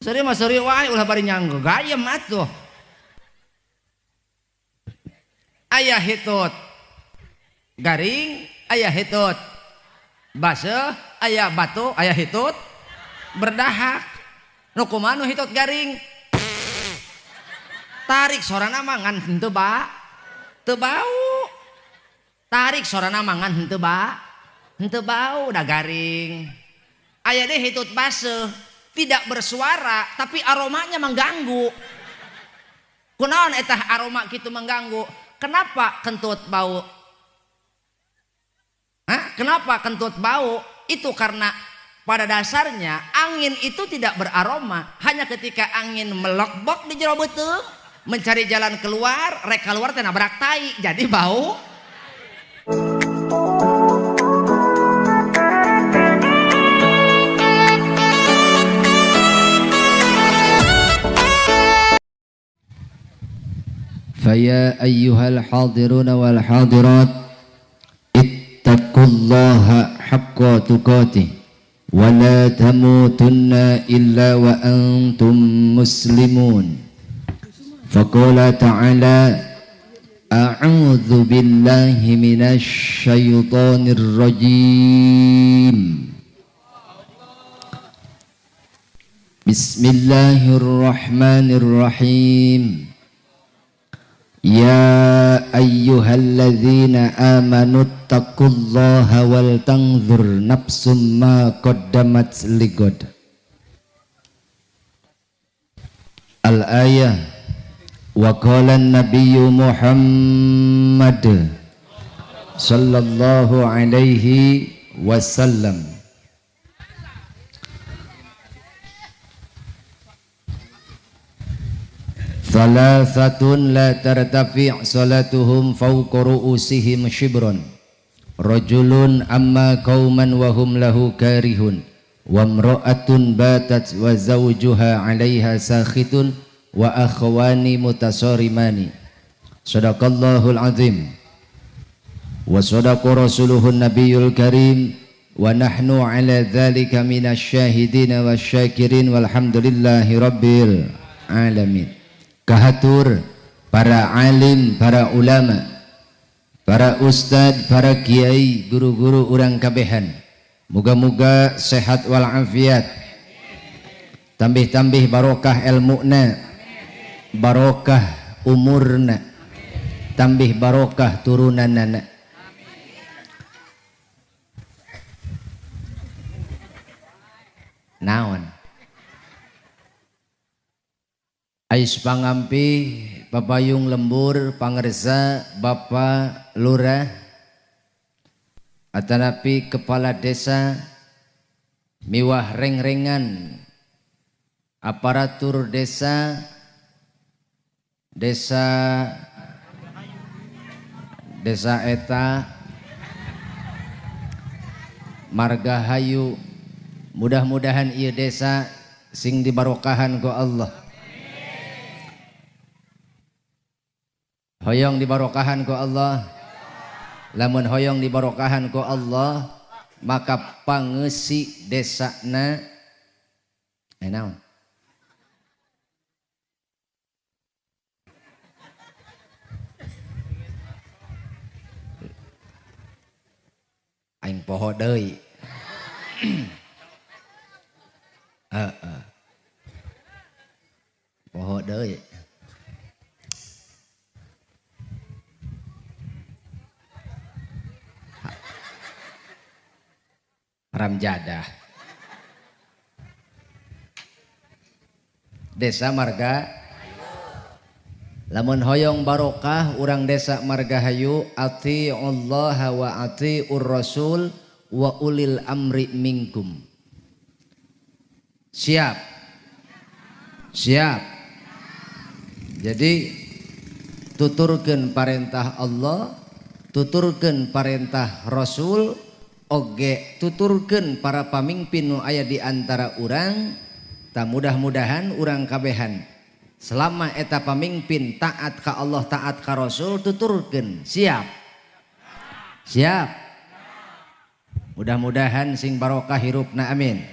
Seri mah seri wae ulah bari nyanggo gayem atuh. Aya hitut garing, aya hitut baseuh, aya batu, aya hitut berdahak. Nu kumaha nu hitut garing? Tarik sorana mah ngan henteu teu bau. Tarik sorana mah ngan henteu bau da garing. Aya deh hitut baseuh tidak bersuara tapi aromanya mengganggu. Kunaon etah aroma kitu mengganggu? Kenapa kentut bau? Kenapa kentut bau? Itu karena pada dasarnya angin itu tidak beraroma. Hanya ketika angin melekbok di jero beuteung mencari jalan keluar, rek keluar teh nabrak tai, jadi bau. فيا أيها الحاضرون والحاضرات اتقوا الله حق تقاته ولا تموتن إلا وأنتم مسلمون فقال تعالى أعوذ بالله من الشيطان الرجيم بسم الله الرحمن الرحيم يا أيها الذين آمنوا اتقوا الله ولتنظر نفس ما قدمت لغد. الآية وقال النبي محمد صلى الله عليه وسلم Thalathatun la tartafi' salatuhum fawqa ru'usihim shibron rajulun amma qauman wa hum lahu karihun wa imra'atun batat wa zawjuha 'alaiha sakhitun wa akhwani mutasarimani. Shadaqallahul azim wa shadaqa rasuluhun nabiyul karim wa nahnu 'ala dhalika minasy syahidin wasyakirin walhamdulillahi rabbil alamin. Kahatur para alim, para ulama, para ustad, para kiai, guru-guru urang kabehan. Moga-moga sehat walafiat, tambih-tambih barokah ilmuna, barokah umurna, tambih barokah turunanana. Naon? Ais pangampi papayung lembur pangersa Bapak Lurah atanapi kepala desa miwah reng-rengan aparatur desa eta margahayu, mudah-mudahan ieu desa sing dibarokahan ku Allah. Hoyong dibarokahan ku Allah. Lamun hoyong dibarokahan ku Allah, maka pangeusi desana naon? Aing poho deui. Poho deui. Ramjadah desa marga lamun hoyong barokah urang desa margahayu ati Allah wa ati rasul wa ulil amri minkum. Siap jadi tuturkeun parentah Allah, tuturkeun parentah Rasul, oge tuturkeun para pamimpin nu aya di antara urang. Ta mudah-mudahan urang kabehan selama eta pamimpin taat ka Allah, taat ka Rasul, tuturkeun. Siap mudah-mudahan sing barokah hirupna, amin.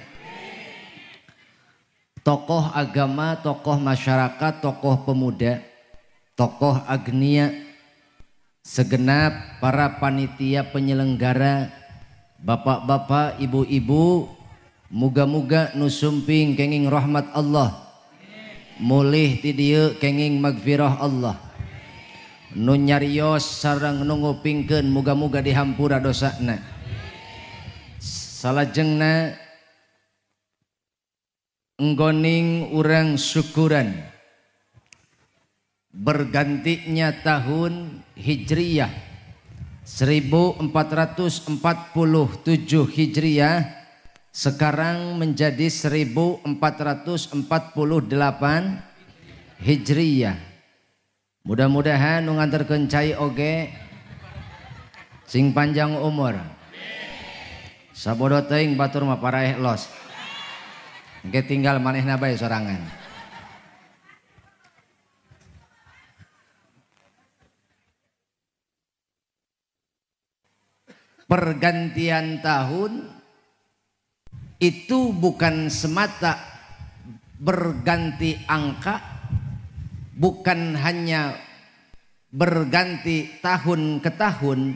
tokoh agama, tokoh masyarakat, tokoh pemuda, tokoh agnia, segenap para panitia penyelenggara, bapak-bapak, ibu-ibu, muga-muga nusumping kenging rahmat Allah, mulih ti dieu kenging magfirah Allah, nu nyarios sareng nu ngupingkeun muga-muga dihampura dosana. Salajengna enggoning urang syukuran bergantinya tahun Hijriyah 1447 Hijriyah sekarang menjadi 1448 Hijriyah. Mudah-mudahan nu nganterkeun cai oge sing panjang umur. Sabodo teuing batur mah paraeh los. Engke tinggal manehna bae sorangan. Pergantian tahun itu bukan semata berganti angka, bukan hanya berganti tahun ke tahun,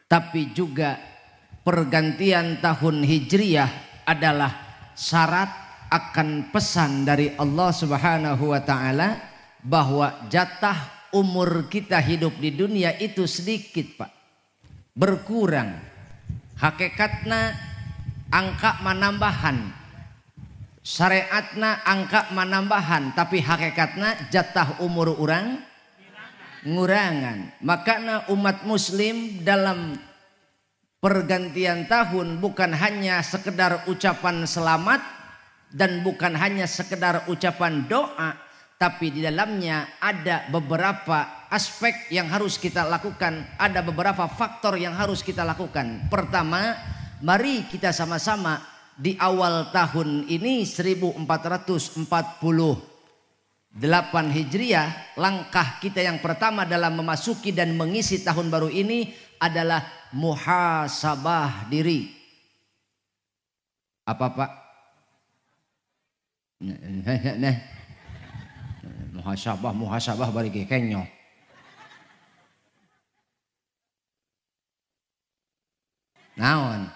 tapi juga pergantian tahun Hijriyah adalah syarat akan pesan dari Allah Subhanahu wa taala bahwa jatah umur kita hidup di dunia itu sedikit, Pak. Berkurang. Hakikatna angka manambahan. Syariatna angka manambahan, tapi hakikatna jatah umur orang ngurangan. Makanya umat muslim dalam pergantian tahun bukan hanya sekedar ucapan selamat dan bukan hanya sekedar ucapan doa, tapi di dalamnya ada beberapa aspek yang harus kita lakukan, ada beberapa faktor yang harus kita lakukan. Pertama, mari kita sama-sama di awal tahun ini 1448 Hijriah, langkah kita yang pertama dalam memasuki dan mengisi tahun baru ini adalah muhasabah diri. Apa Pak? Nah, muhasabah bari kenyo. Naon?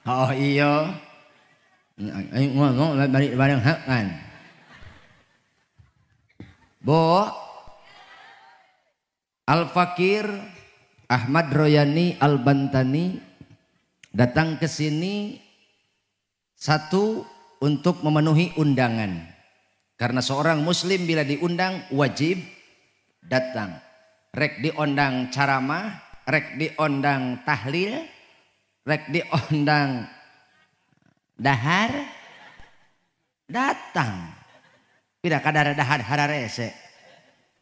Oh iya. Ngomong balik bareng hakan. Bo Al-Fakir Ahmad Royani Al-Bantani datang ke sini satu untuk memenuhi undangan. Karena seorang muslim bila diundang wajib datang. Rek diundang caramah, rek diundang tahlil, rek diundang dahar, datang. Tidak kadar dahar hararese.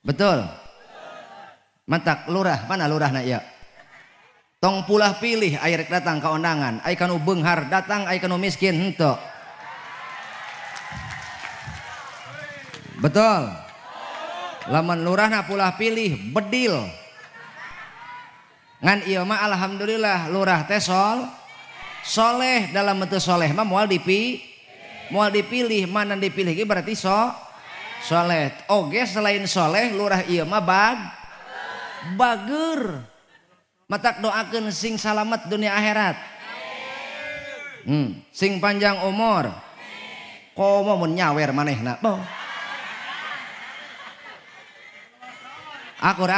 Betul? Mantak lurah, mana lurah na ya? Tong pulah pilih air datang ke undangan. Ai kanu beunghar datang, ai kanu miskin henteu. Betul. Lamun lurahna pulah pilih bedil. Ngan ieu mah alhamdulillah lurah teh soleh dalam bentuk soleh mah moal dipilih mana dipilih ge berarti soleh. Oge selain soleh lurah ieu mah bager. Matak doakeun sing salamet dunia akhirat. Sing panjang umur. Komo mun nyawer manehna. Akur.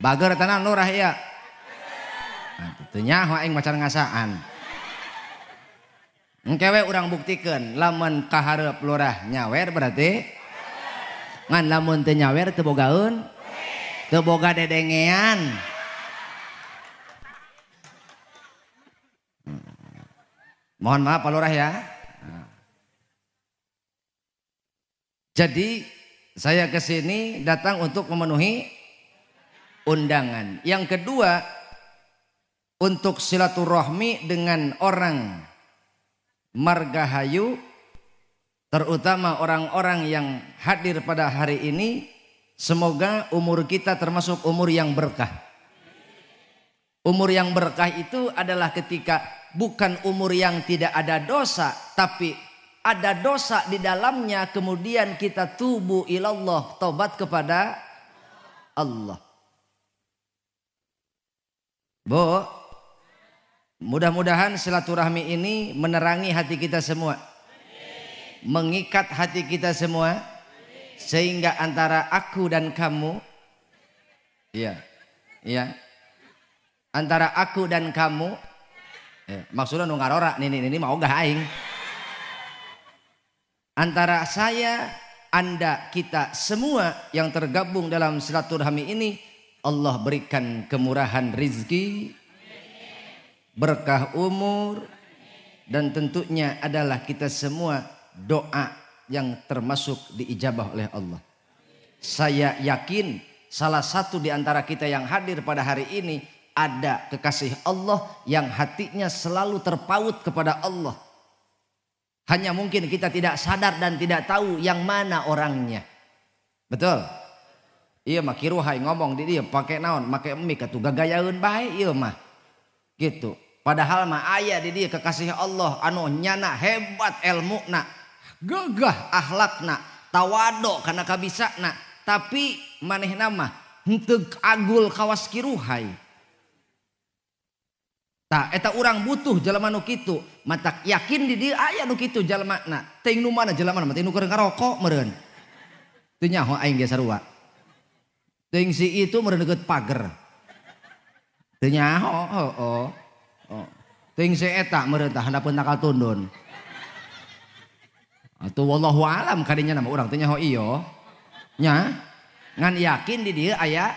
Bager tenan lurah ieu. Teu nyaho aing macan ngasaan. Engkewe urang buktikeun lamun kahareup lurah nyawer berarti ngan lamun teu nyawer teu bogaeun teu boga dedengean. Mohon maaf Pak Lurah ya. Jadi saya ke sini datang untuk memenuhi undangan. Yang kedua, untuk silaturahmi dengan orang margahayu, terutama orang-orang yang hadir pada hari ini. Semoga umur kita termasuk umur yang berkah. Umur yang berkah itu adalah ketika bukan umur yang tidak ada dosa, tapi ada dosa di dalamnya, kemudian kita tubu ilallah, tobat kepada Allah. Bu, mudah-mudahan silaturahmi ini menerangi hati kita semua, mengikat hati kita semua, sehingga antara aku dan kamu, iya, antara aku dan kamu, maksudnya nu ngarora ini mau gak aing, antara saya, Anda, kita semua yang tergabung dalam silaturahmi ini, Allah berikan kemurahan rizki, berkah umur, dan tentunya adalah kita semua doa yang termasuk diijabah oleh Allah. Saya yakin salah satu di antara kita yang hadir pada hari ini ada kekasih Allah yang hatinya selalu terpaut kepada Allah. Hanya mungkin kita tidak sadar dan tidak tahu yang mana orangnya. Betul? Iya mah kiruhai ngomong di dia pakai naon, pakai mik atuh gagayaeun bae ieu mah. Gitu. Padahal mah aya di dia kekasih Allah anu nyana hebat ilmuna, gagah akhlakna, tawado kana kabisana, tapi manehna mah henteu agul kawas kiruhai. Tah eta urang butuh jelema nu kitu, matak yakin di dieu aya nu kitu jelemana. Teuing nu mana jelemana mah teuing nu keur ngarokok meureun. Teu nyaho aing ge sarua. Teuing si itu meureun deukeut pager. Teu nyaho, Teuing si eta meureun tah handapeun nakal tundun. Atuh wallahu alam kadinya nama urang teu nyaho ieu. Nya ngan yakin di dieu aya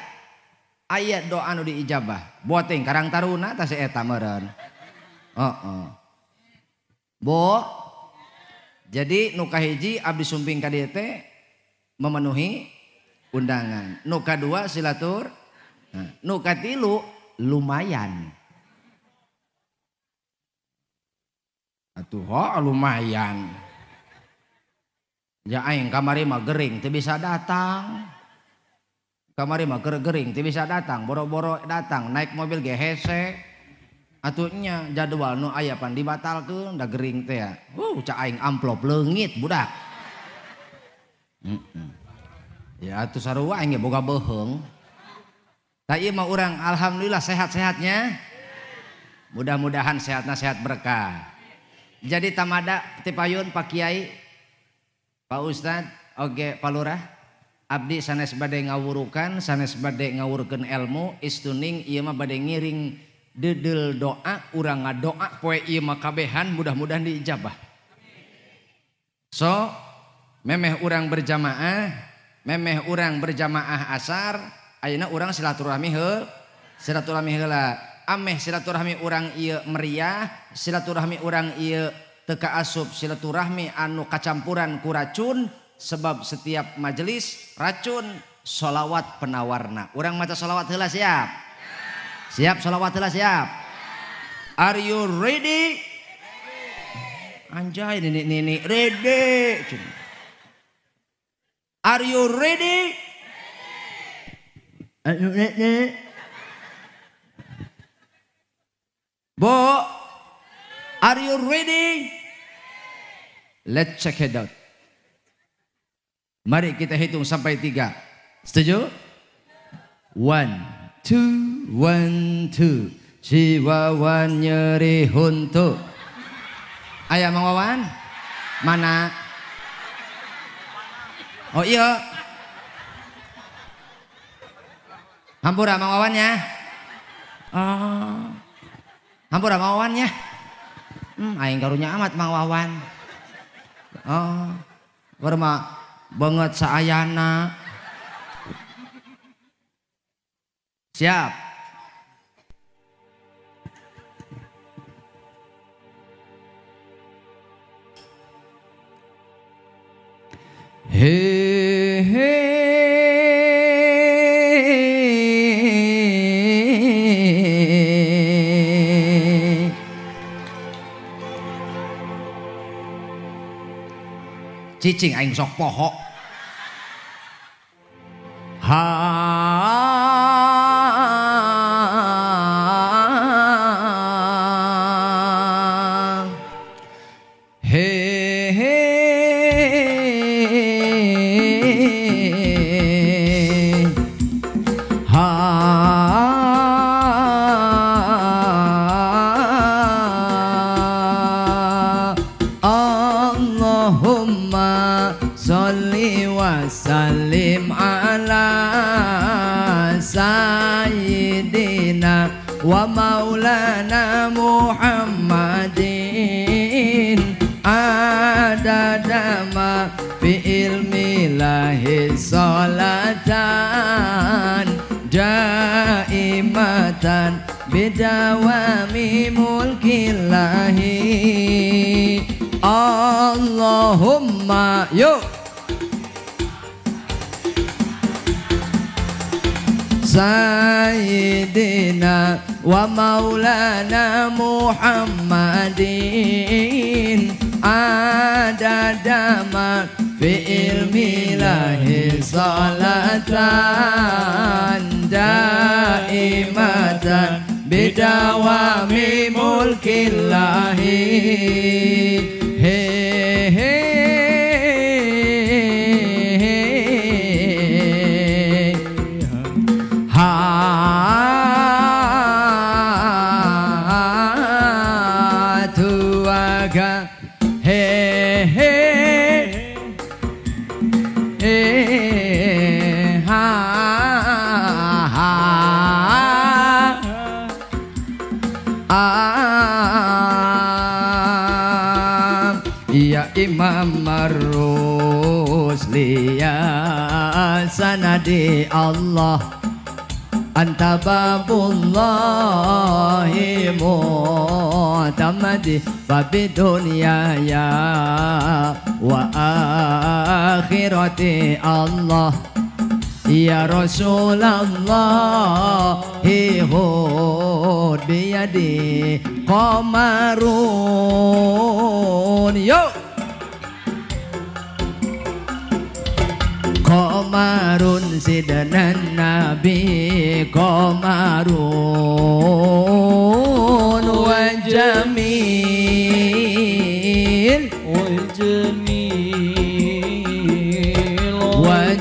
doa nu diijabah. Buat teuing Karang Taruna tah si eta meureun. Bo, jadi nu kahiji abdi sumping ka dieu teh memenuhi undangan. Nu kadua silatur. Nu katilu lumayan. Atuh lumayan. Ya aing kamari mah gering teu bisa datang. Kamari mah gering teu bisa datang, boro-boro datang naik mobil ge hese. Atuhnya jadwal nu aya pan dibatalkeun da gering teh ya. Cak aing amplop leungit budak. Ya atuh sarua aing ge boga beuheung. Tah ieu mah urang alhamdulillah sehat-sehatnya. Mudah-mudahan sehatna sehat berkah. Jadi tamada ti payun Pak Kiai, Pak Ustad, oge Pak Lurah, abdi sanes bade ngawurukan, sanes bade ngawurkeun ilmu, istuning ieu mah bade ngiring deudel doa, urang ngadoa poe ieu mah kabehan mudah-mudahan diijabah. So, memeh urang berjamaah, asar, ayeuna urang silaturahmi heula. Ameh silaturahmi urang ieu meriah, silaturahmi urang ieu teu kaasup silaturahmi anu kacampuran ku racun, sebab setiap majelis racun sholawat penawarna. Urang maca sholawat heula siap? Siap sholawat heula siap? Are you ready? Anjay nini ready. Are you ready? Are you ready? Bo, are you ready? Let's check it out. Mari kita hitung sampai 3. Setuju? 1, 2, 1, 2. Si Wawan nyeri huntu. Ayah Mang Wawan? Mana? Oh iya. Hampura Mang Wawan ya. Hampura Mang Wawan ya. Aing karunya amat Mang Wawan. Warma banget saayana. Siap. Cicing aing sok poho. Ha maulana Muhammadin adada ma fi ilmi lahi salatan daimatan bidawami mulkillahi Allahumma yuk Sayyidina wa maulana Muhammadin adada ma fi ilmi lahi salatan daimatan bidawami mulkillahi he he Ya Imam Ar-Rusli ya sanadi Allah anta babullahi mu'tamadi fabidunya ya wa akhirati Allah ya Rasulullah hud biyadi qamarun yuk qamarun sidanan nabi qamarun wa jamil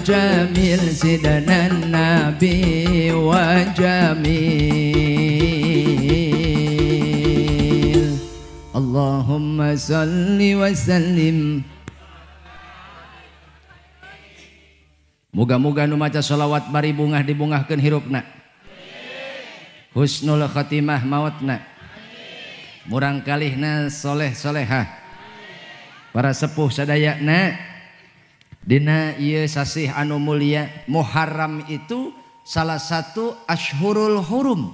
jamil sidanan nabi wa jamil Allahumma salli wa sallim. Muga-muga nu maca sholawat bari bungah dibungahkeun hirupna husnul khatimah mautna murang kalihna soleh solehah para sepuh sadayana. Dina ieu sasih anu mulia Muharram itu salah satu ashhurul hurum.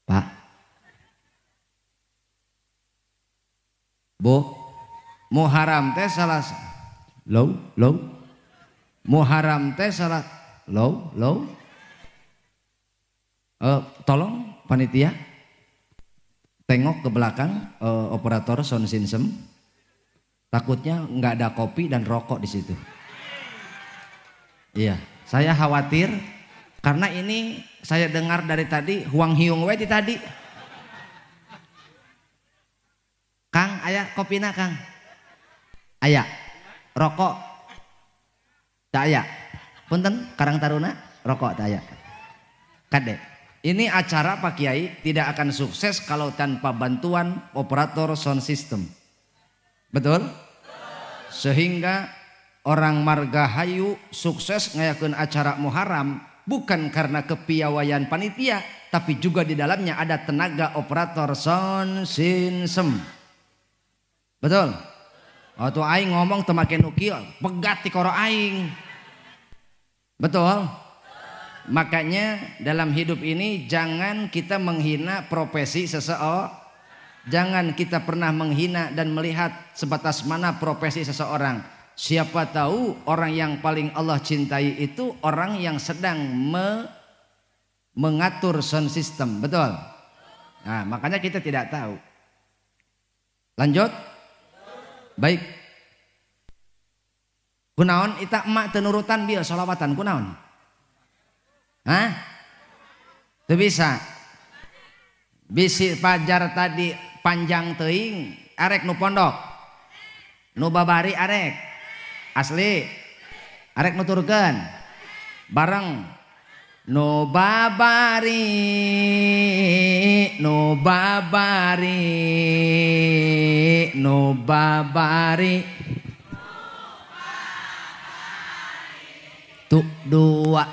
Pak Bu Muharram teh salah Muharram teh salah tolong panitia tengok ke belakang operator sound system, takutnya nggak ada kopi dan rokok di situ. Iya, saya khawatir karena ini saya dengar dari tadi huang hiung we di tadi. Kang, aya kopina Kang? Aya, rokok? Tak aya. Punten, Karang Taruna, rokok tak aya. Kade. Ini acara Pak Kiai tidak akan sukses kalau tanpa bantuan operator sound system. Betul? Sehingga orang Margahayu sukses ngayakeun acara Muharram bukan karena kepiawaian panitia, tapi juga di dalamnya ada tenaga operator sound system. Betul? Waktu aing ngomong teu make nu kieu, pegat ti koro aing. Betul? Makanya dalam hidup ini jangan kita menghina profesi seseorang, jangan kita pernah menghina dan melihat sebatas mana profesi seseorang. Siapa tahu orang yang paling Allah cintai itu orang yang sedang mengatur sound system, betul? Nah, makanya kita tidak tahu. Lanjut, baik. Kunaon ita emak tenurutan bieu sholawatan kunaon? Hah? Itu bisa. Bisi pajar tadi panjang teuing, arek nu pondok. Nu babari arek. Asli. Arek nu turkeun. Bareng. Nu babari, nu babari, nu babari. Tuh dua.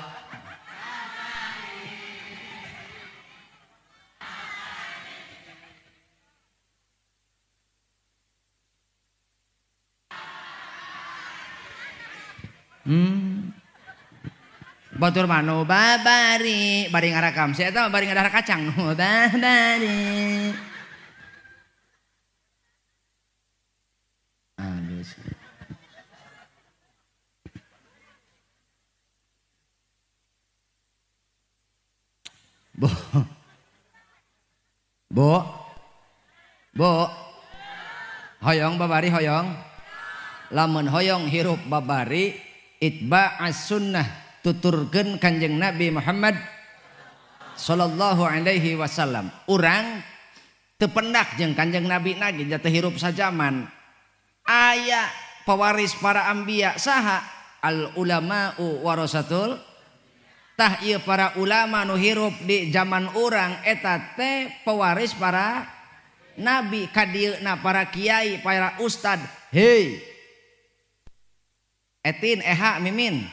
Batur mano babari bari ngarakam saya tahu bari ngadahar kacang babari aduh bo hoyong babari hoyong lamun hoyong hirup babari itba as-sunnah tuturkeun Kanjeng Nabi Muhammad sallallahu alaihi wasallam. Urang teu pendak jeung Kanjeng Nabi nage jatuh hirup sajaman. Aya pewaris para anbiya saha al ulama'u warasatul tah ieu para ulama nu hirup di zaman urang eta teh pewaris para nabi kadieuna para kiai para ustad. Hei Etin Eha Mimin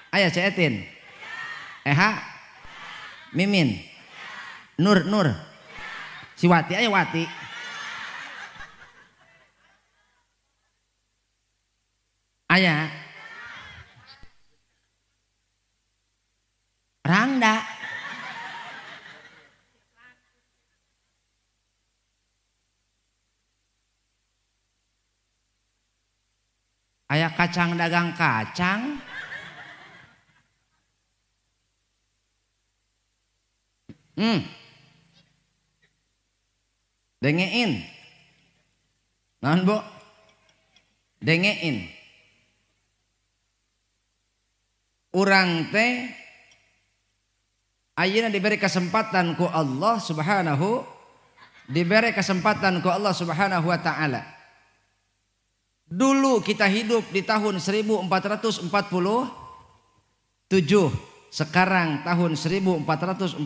aya Cek Etin Eha Mimin Nur si Wati aya Wati aya Rangda aya kacang dagang kacang dengein naon Bu dengein urang teh ayeuna diberi kesempatan ku Allah Subhanahu wa taala. Dulu kita hidup di tahun 1447, sekarang tahun 1448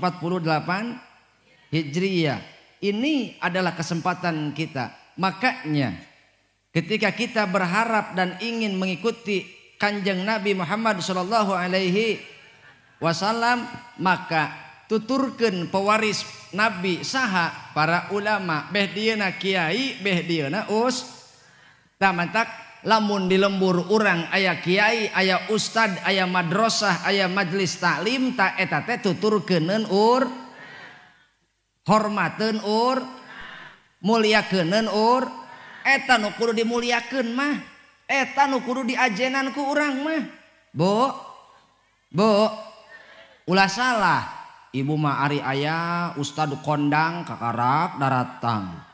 Hijriyah. Ini adalah kesempatan kita. Makanya ketika kita berharap dan ingin mengikuti Kanjeng Nabi Muhammad sallallahu alaihi wasallam, maka tuturkeun pewaris Nabi saha para ulama, beh dieuna kiai, beh dieuna tamantak lamun di lembur urang aya kiai, aya ustad, aya madrasah, aya majelis taklim, ta eta teh tuturkeuneun hormateun muliakeun eta nu kudu dimuliakeun mah, eta nu kudu diajenan ku urang mah. Bu ulah salah ibu mah ari aya ustad kondang kakarak daratang.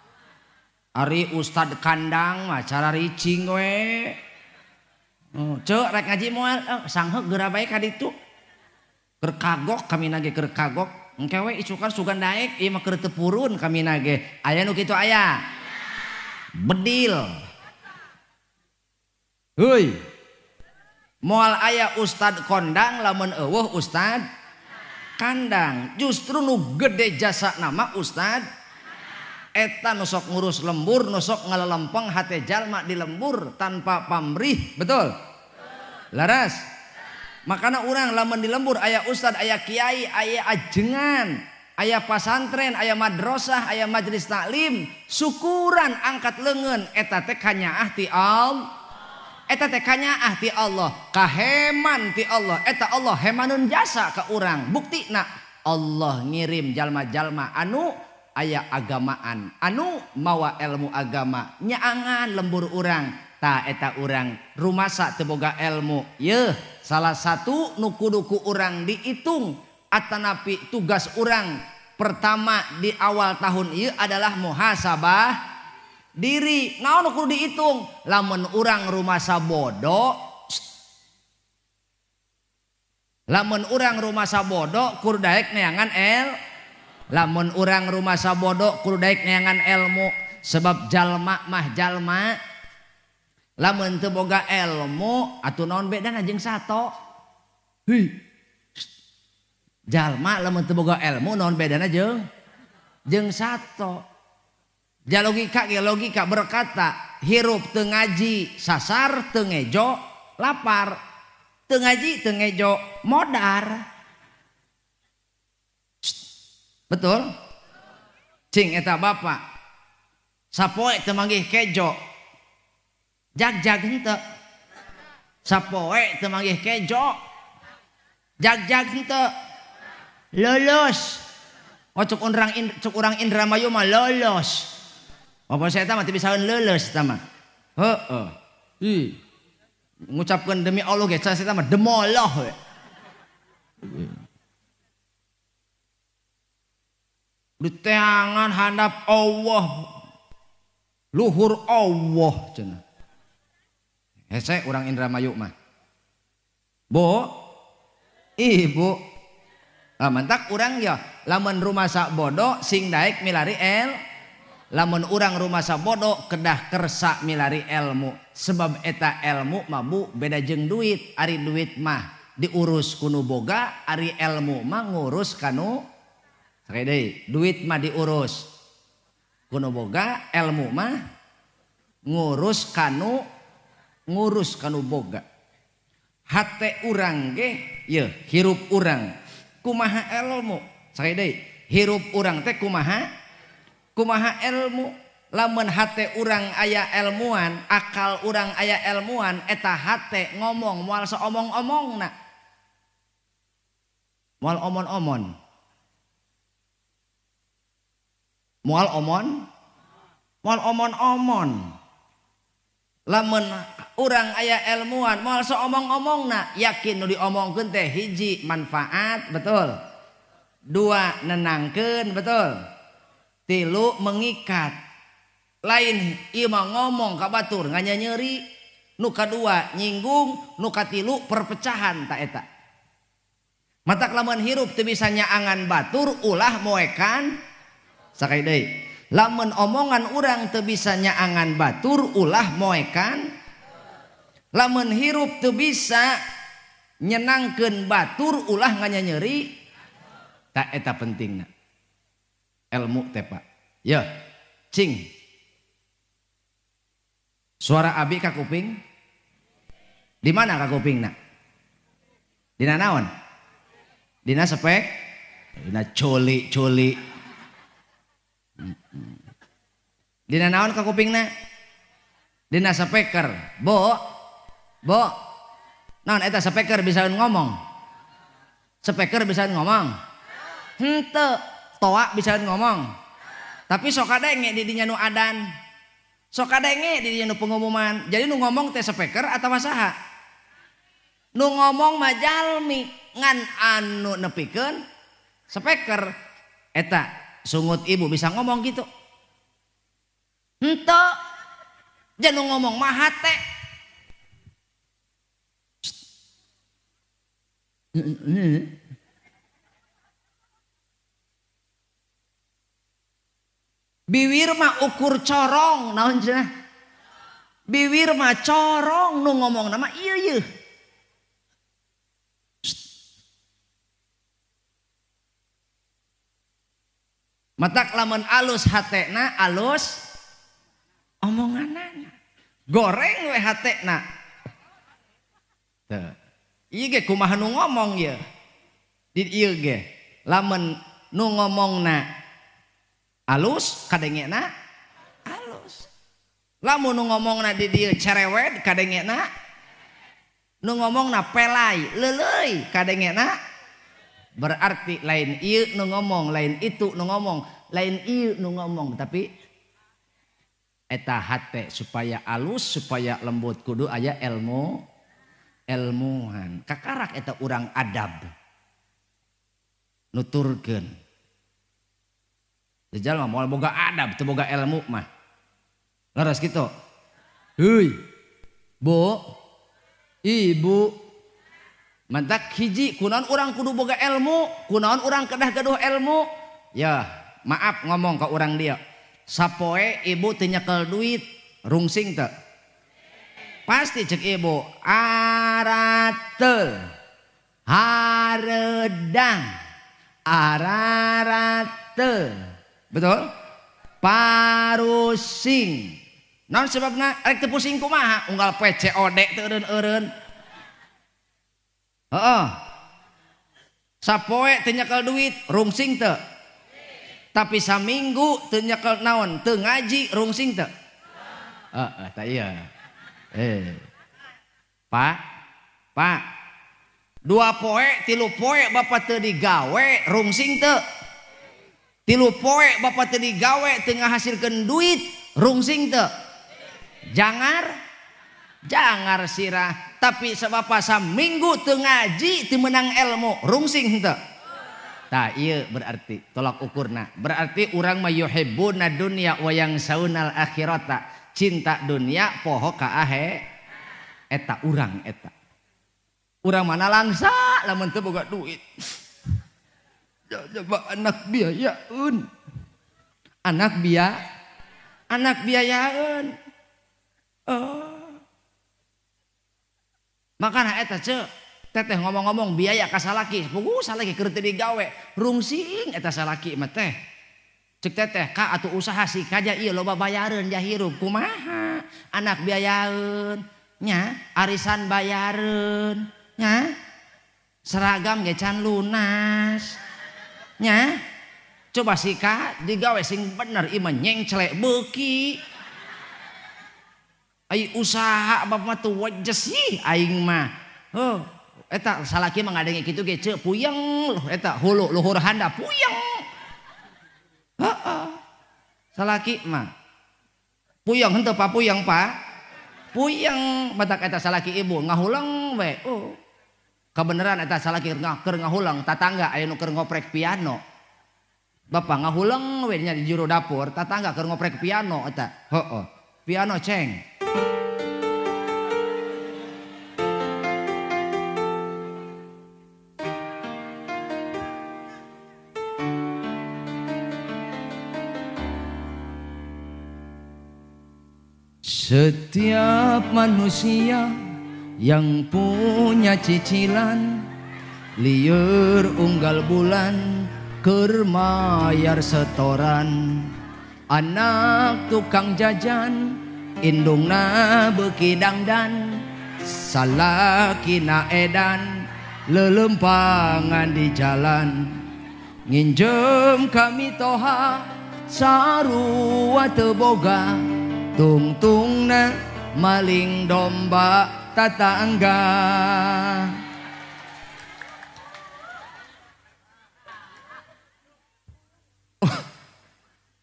Ari ustad kandang mah cara ricing we. Cek rek ngaji moal sangheuk geura bae ka ditu. Keur kagok kami nage keur kagok. Engke we isukan sugan daek ieu mah keur teu purun kami nage. Aya nu kitu aya. Bedil. Heuy. Moal aya ustad kondang lamun eueuh ustad kandang. Justru nu gede jasa nama ustad eta nusok ngurus lembur, nusok ngalalempeng hate jalma di lembur tanpa pamrih, betul? Laras. Makana urang lamun di lembur aya ustad, aya kiai, aya ajengan, aya pasantren, aya madrasah, aya majelis taklim, syukuran angkat leungeun eta teh kanyaah ti Allah. Eta teh kanyaah ti Allah, kaheman ti Allah. Eta Allah hemaneun jasa ka urang. Buktina Allah ngirim jalma-jalma anu aya agamaan, anu mawa ilmu agama, nyaangan lembur urang. Ta eta urang rumasa teu boga ilmu. Yeuh, salah satu nu kudu ku urang diitung atanapi tugas urang pertama di awal tahun ieu adalah muhasabah diri. Naon nu kudu diitung? Lamun urang rumasa bodoh, lamun urang rumasa bodoh kudu daek neangan lamun urang rumasa bodoh kudu daek neangan ilmu. Sebab jalma mah jalma lamun teu boga ilmu atuh naon bedana jeung sato? Jalma lamun teu boga ilmu naon bedana jeung sato? Ja logika ge logika berkata hirup teu ngaji sasar, teu ngejo lapar, teu ngaji teu ngejo modar. Betul? Cing eta bapak sapoe teu manggih kejo jag-jag henteu Sapoe teu manggih kejo. Jag-jag henteu. Lolos. Oh cuk urang Indramayu mah lolos. Apa saya mah teu bisaeun leuleus eta mah. Heeh. Ih. Ngucapkeun demi Allah ge saya mah demoloh we. Diteangan handap Allah. Luhur Allah cenah. Hese urang Indramayu mah. Bu, ibu, mantak urang ya, lamun rumasa bodoh sing daek milari lamun urang rumasa bodoh kedah kersa milari ilmu. Sebab eta ilmu mah bu beda jeung duit. Ari duit mah diurus kunu boga, ari ilmu mah ngurus kanu sakit deui. Duit mah diurus kunu boga, ilmu mah ngurus kanu boga. Hate urang ge ye hirup urang kumaha ilmu sakit deui. Hirup urang teh kumaha ilmu. Lamun hate urang aya ilmuan, akal urang aya ilmuan, eta hate ngomong moal saomong-omongna. Moal omon-omon. Moal omon-omon. Lamun urang aya ilmuan moal saomong-omongna, yakin nu diomongkeun teh hiji manfaat, betul. Dua nenangkeun, betul. Tilu mengikat. Lain ieu mah ngomong ka batur nganya-nyeri. Nu kadua nyinggung, nu katilu perpecahan ta eta. Matak lamun hirup teu bisa nyaangan batur ulah moekan sakali deui. Lamun omongan urang teu bisa nyaangan batur ulah moekan. Lamun hirup teu bisa nyenangkeun batur ulah nganya-nyeri. Ta eta pentingna. Ilmu teh Pak. Ya, cing. Suara abi ka kuping? Di mana ka kupingna? Dina naon? Dina sepek? Dina coli. Dina naon ka kupingna? Dina speaker. Bo. Naon eta speaker bisa ngomong? Speaker bisa ngomong? Henteu, toa bisa ngomong. Tapi sok kadenge di dinya nu adan. Sok kadenge di dinya nu pengumuman. Jadi nu ngomong teh speaker atawa saha? Nu ngomong mah jalmi ngan anu nepikeun speaker. Eta sungut ibu bisa ngomong gitu. Henteu. Jangan nu ngomong mah hate. Biwir mah ukur corong naon cenah? Biwir mah corong nu ngomong nama ieu. Matak lamun alus hatena alus omonganana. Goreng we hatena. Teu. Ieu ge kumaha nu ngomong ye? Di ieu ge lamun nu ngomongna alus kadengena alus. Lamun nu ngomongna di dieu cerewet kadengena, nu ngomongna pelai leuleuy kadengena, berarti lain ieu nu ngomong, lain itu nu ngomong, lain ieu nu ngomong. Tapi eta hate supaya alus, supaya lembut kudu aya ilmuan. Kakarak eta urang adab nuturkeun. Dajal mah moal boga adab teu boga ilmu mah. Leres kitu. Heuy. Bu, ibu. Mantak hiji kunaon urang kudu boga ilmu, kunaon urang kedah gaduh ilmu. Ya, maaf ngomong ka urang dia. Sapoe ibu teu nyekel duit, rungsing teu? Pasti cek ibu, aratel. Haredang. Araratel. Betul? Parusing. Naon sebabna rek teu pusing kumaha? Unggal PCOD teu eureun-eureun. Heeh. Sapoe teu nyekel duit, rungsing teu? Tapi saminggu teu nyekel naon? Teu ngaji, rungsing teu? Heeh, tah iya. Pak, Pak, 2 poe 3 poe bapak teu digawe rungsing teu? 3 poe bapak teu digawe teu ngahasilkeun duit rungsing teu? Jangar sirah. Tapi sabapa saminggu teu ngaji teu meunang ilmu rungsing teu? Tah ieu berarti tolak ukurna. Berarti urang mah yuhibbuna dunya wa yangsawunal akhirata. Cinta dunia poho ka ahe. Eta urang eta. Urang mana langsa lamun teu boga duit. Coba anak biayaeun. Anak biayaeun. Makana eta ce teteh ngomong-ngomong biaya ka salaki. Puguh salaki keur teu digawe. Rungsing eta salaki mah teh. Cek teteh ka atuh usaha si kaja ieu loba bayareun ja hirup kumaha? Anak biayaeun. Nya arisan bayareun nya seragam ge can lunas nya coba sika digawe sing bener ieu mah nyengcelek beuki ai usaha bapak teu wejes sih aing mah eta salaki mah ngadenge kitu ge ceu puyeng eta hulu luhur handa puyeng salaki mah puyeng henteu pa puyeng pa puyeng batak eta salaki ibu ngahulang we kebeneran eta salaki keur ngahulang tatangga aya nu keur ngoprek piano bapak ngahulang we nya di juru dapur tatangga keur ngoprek piano eta piano ceng Setiap manusia yang punya cicilan liur unggal bulan keur mayar setoran anak tukang jajan indungna beuki dangdan salakina edan lelempangan di jalan nginjem kami toha sarua teu boga tungtungna maling domba tatangga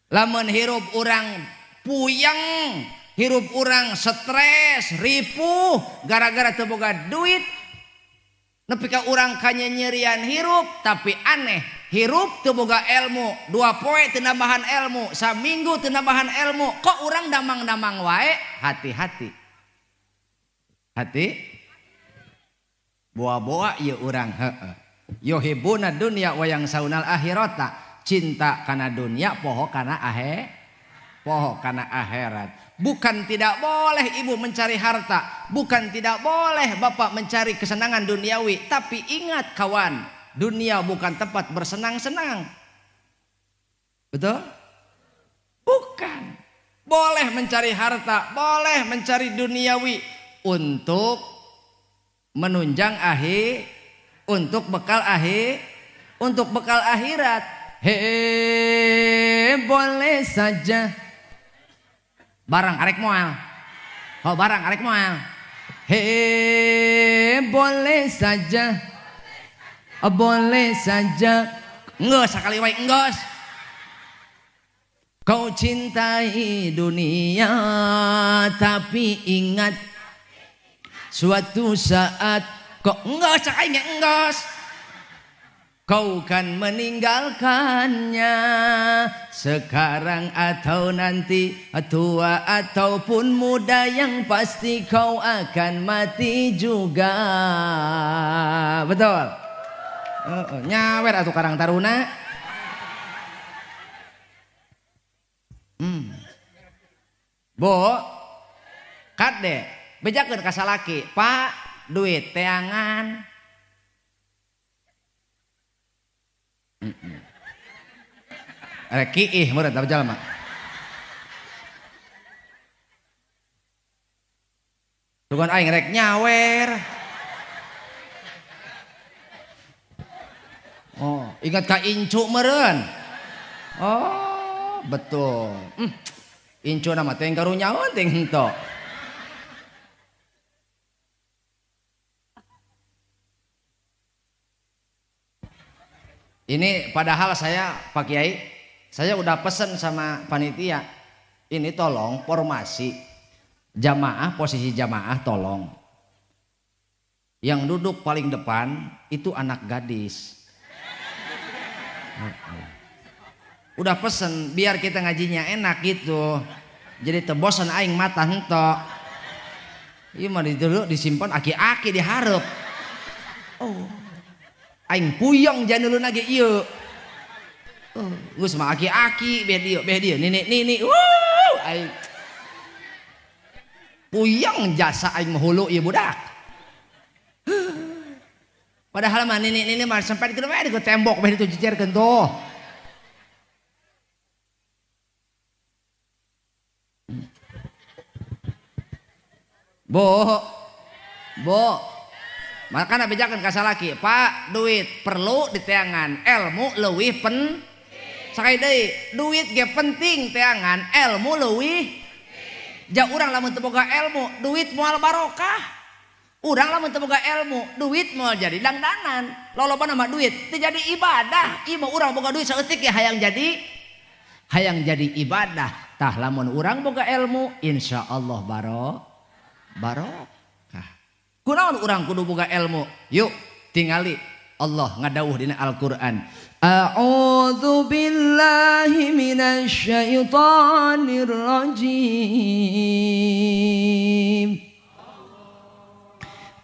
lamun hirup urang puyeng hirup urang stres ripuh gara-gara teu boga duit nepi ka urang kanyanyerian hirup tapi aneh hirup teu boga ilmu 2 poe teu nambahan ilmu saminggu teu nambahan ilmu kok urang damang-damang wae hati-hati boa-boa ieu urang yuhibbuna dunya wa yangsawunal akhirata cinta kana dunia poho kana akhirat. Bukan tidak boleh ibu mencari harta, bukan tidak boleh bapak mencari kesenangan duniawi, tapi ingat kawan, dunia bukan tempat bersenang-senang. Betul? Bukan. Boleh mencari harta, boleh mencari duniawi untuk menunjang untuk bekal akhirat. Boleh saja. Barang arek moal. Barang arek moal. Boleh saja. Boleh saja. Enggeus sakali wae enggeus. Kau cintai dunia tapi ingat suatu saat kok enggeus cak aing enggeus. Kau kan meninggalkannya sekarang atau nanti, tua ataupun muda, yang pasti kau akan mati juga. Betul? Nyawer atuh Karang Taruna. Bu, kade, bejakeun ka salaki, Pak, duit teangan. Kiih meureun tapi jalma. Tugan aing rek nyawer. Oh, ingat ka incu meureun. Oh, betul. Incu nama teh karunyaeun teh henteu. Ini padahal saya Pak Kiai, saya udah pesen sama panitia, ini tolong formasi jamaah, posisi jamaah tolong. Yang duduk paling depan itu anak gadis. Udah pesen biar kita ngajinya enak gitu. Jadi tebosan aing mata hentok. Ieu mah dulu disimpan aki-aki dihareup. Oh. Aing puyeng janulun lagi ieu. Geus mah aki-aki beh dieu nini. Aing puyeng jasa aing mah hulu ieu budak. Padahal mah nini mah sampai di tembok beh ditu jejerkeun tuh. Bo, makanya bejakan kasalaki Pak, duit perlu di teangan, ilmu leuwih sakali deui duit ge penting teangan, ilmu leuwih ja urang lamun teu boga ilmu duit moal barokah, urang lamun teu boga ilmu duit moal jadi dangdanan, lolobana mah duit teu jadi ibadah. Ieu mah urang boga duit saeutik ge hayang jadi ibadah. Tah lamun urang boga ilmu insyaallah barokah. Kunaon urang kudu boga ilmu? Yuk tingali Allah ngadawuh dina Al-Qur'an. A'udzu billahi minasy syaithanir rajim.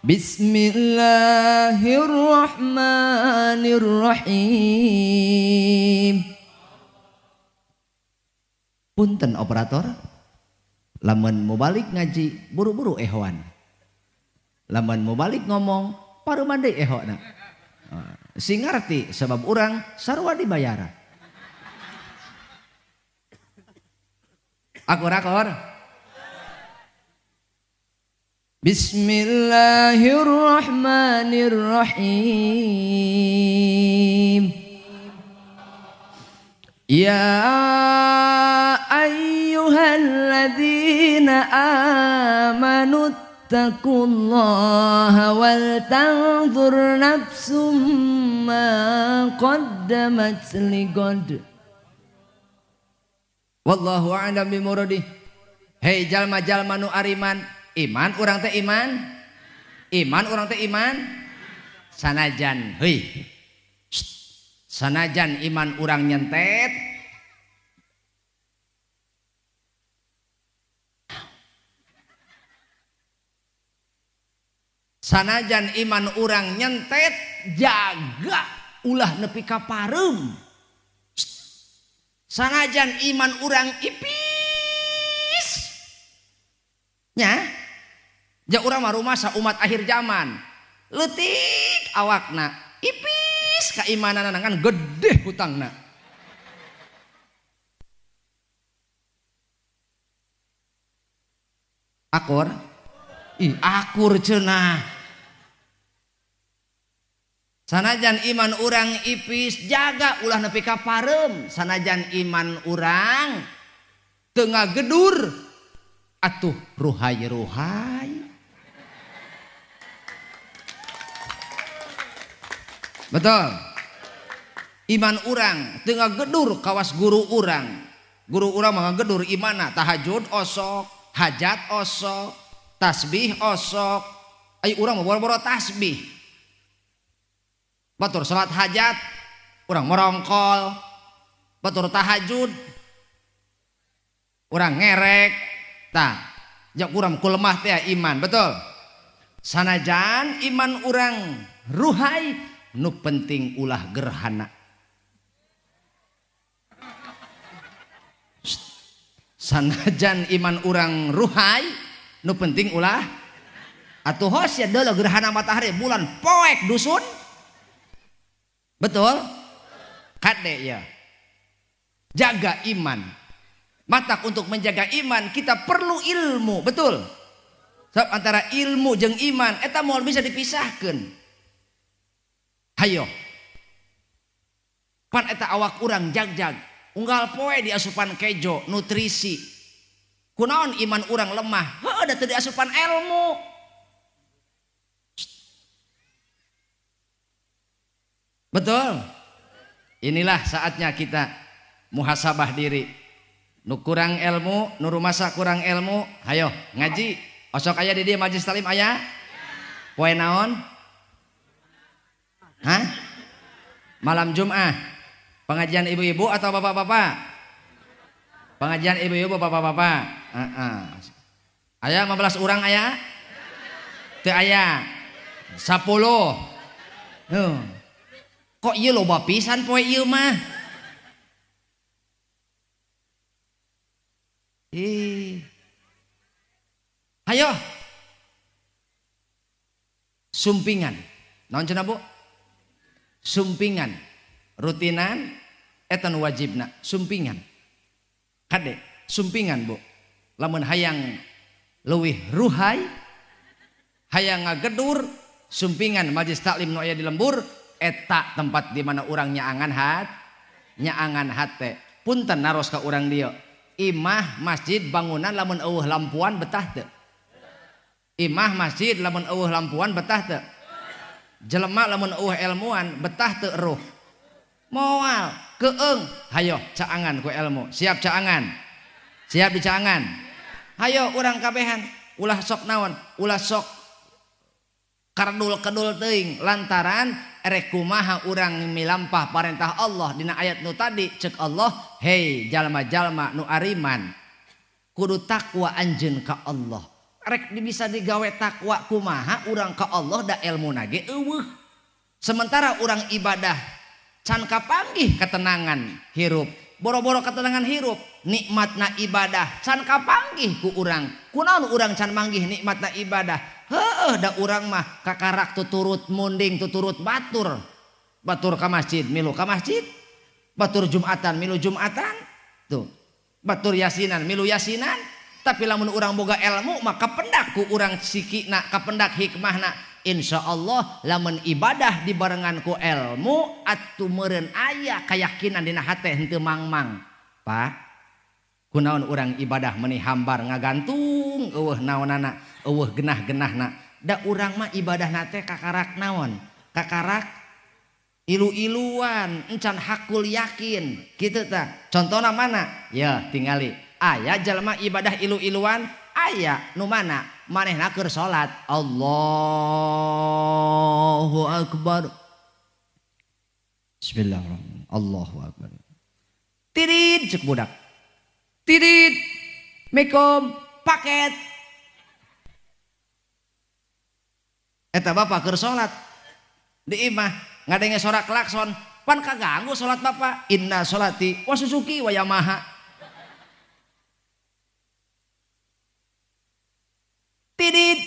Bismillahirrahmanirrahim. Punten operator. Lamun mau balik ngaji buru-buru ehwan, lamun mau balik ngomong pareuman deui ehona. Sing ngarti sebab urang sarua dibayar. Akor. Bismillahirrahmanirrahim. Ya ayyuhalladzina amanu taqullaha wal tanzur nafsum ma qaddamat ligad. Wallahu a'lam bimuradih. Hei jalma-jalma nu ariman, iman urang teh iman urang teh iman sanajan heuy. Sanajan iman urang nyentet jaga ulah nepi ka pareum. Sanajan iman urang ipis nya ja urang mah rumasa umat akhir zaman leutik awakna ipis keimanan kan gede hutangna. Akur cenah. Sanajan iman urang ipis jaga ulah nepi ka pareum. Sanajan iman urang teu ngagedur atuh ruhay. Betul. Iman urang teu ngagedur kawas guru urang. Guru urang mah ngagedur imanna tahajud osok, hajat osok, tasbih osok. Ai urang mah boro-boro tasbih. Batur salat hajat urang merongkol. Batur tahajud urang ngerek. Tah, jak urang ku lemah teh iman, betul. Sanajan iman urang ruhay nu penting ulah gerhana. Sanajan iman urang ruhay nu penting ulah atuh hos ya deuleu gerhana matahari bulan poek dusun. Betul? Kade ya. Jaga iman. Matak untuk menjaga iman kita perlu ilmu, betul? Sebab antara ilmu jeung iman eta moal bisa dipisahkeun. Hayo pan eta awak urang jagjag unggal poe di asupan kejo nutrisi kunaon iman urang lemah heuh da teu di asupan ilmu. Betul Inilah saatnya kita muhasabah diri. Nu kurang ilmu, nu rumasa kurang ilmu, hayo ngaji. Osok aya di dieu majelis talim aya? Poe naon? Hah? Malam Jumat. Pengajian ibu-ibu atau bapak-bapak? Pengajian ibu-ibu bapak-bapak. Aya 15 orang aya? Teu aya. 10. Kok ieu loba pisan poe ieu mah? Hayo. Sumpingan. Naon cenah Bu? Sumpingan. Rutinan eta nu wajibna, sumpingan. Kade, sumpingan Bu. Lamun hayang leuwih ruhay, hayang ngagedur, sumpingan majelis taklim nu aya di lembur eta tempat di mana urang nyaangan hate. Punten naros ka urang dieu. Imah masjid bangunan lamun eueuh lampuan betah teu? Imah masjid lamun eueuh lampuan betah teu? Jelema lamun eueuh ilmuan betah teu ruh? Moal keung hayo caangan ku ilmu. Siap caangan? Siap dicaangan? Hayo urang kabehan ulah sok naon? Ulah sok kardul-kedul teuing lantaran erek kumaha urang milampah parentah Allah dina ayat nu tadi ceuk Allah, hei jalma-jalma nu ariman kudu takwa anjeun ka Allah. Rek bisa digawe takwa kumaha urang ka Allah da ilmuna ge eueuh. Sementara urang ibadah can kapanggih ketenangan hirup, boro-boro ketenangan hirup, nikmatna ibadah can kapanggih ku urang. Kunaon urang can manggih nikmatna ibadah? Heuh da urang mah kakarak tuturut munding tuturut batur. Batur ka masjid, milu ka masjid. Batur Jumatan, milu Jumatan. Tuh. Batur yasinan, milu yasinan. Tapi lamun urang boga ilmu mah kapendak ku urang sikina, kapendak hikmahna. Insyaallah lamun ibadah dibarengan ku ilmu atuh meureun aya kayakinan dina hate henteu mangmang. Pak, kunaon urang ibadah meuni hambar ngagantung eueuh naonana, eueuh genah-genahna. Da urang mah ibadahna teh kakarak naon? Kakarak ilu-iluan, encan hakul yakin. Kitu tah. Contona mana? Ya, tingali. Aya jalma ibadah ilu-iluan, aya nu mana? Manehna keur salat. Allahu akbar. Bismillahirrahmanirrahim. Allahu akbar. Tidit cek budak. Tidit. Mikum paket. Eta bapak keur salat. Di imah ngadenge sorak klakson, pan kaganggu salat bapak. Inna sholati wa susuki wa yamaha. Tidit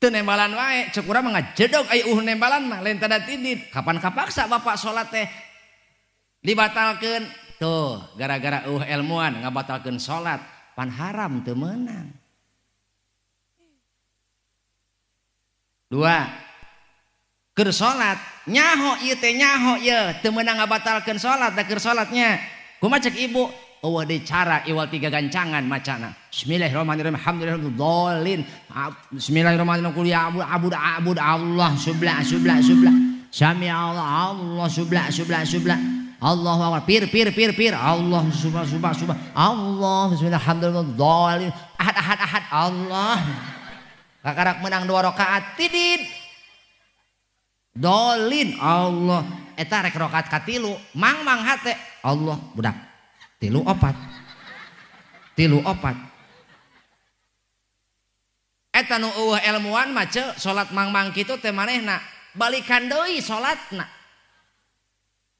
teu nembalan wae cek urang mah ngajedog aya nembalan mah lain tada tidit. Kapan kapaksa bapak salat teh dibatalkeun? Tuh gara-gara ilmuan ngabatalkeun salat pan haram teu meunang. 2 keur salat nyaho ieu teh nyaho ieu teu meunang ngabatalkeun salat da keur salatnya. Kumaha cek ibu? Eueuh deui cara iwal 3 gancangan macana. Bismillahirrahmanirrahim. Alhamdulillahirabbil Bismillahirrahmanirrahim. Qul ya abud Allah subla. Sami Allah subla. Allahu akbar. Pir. Allah subha. Allah bismillahirrahmanirrahim. Ahad Allah. Kakarak menang 2 rakaat tidit. Dolin Allah. Eta rek rakaat katilu mang hate Allah budak. 3 opat. Eta nu eueuh ilmuan mah ceuk salat mang kitu teh manehna balikan deui salatna.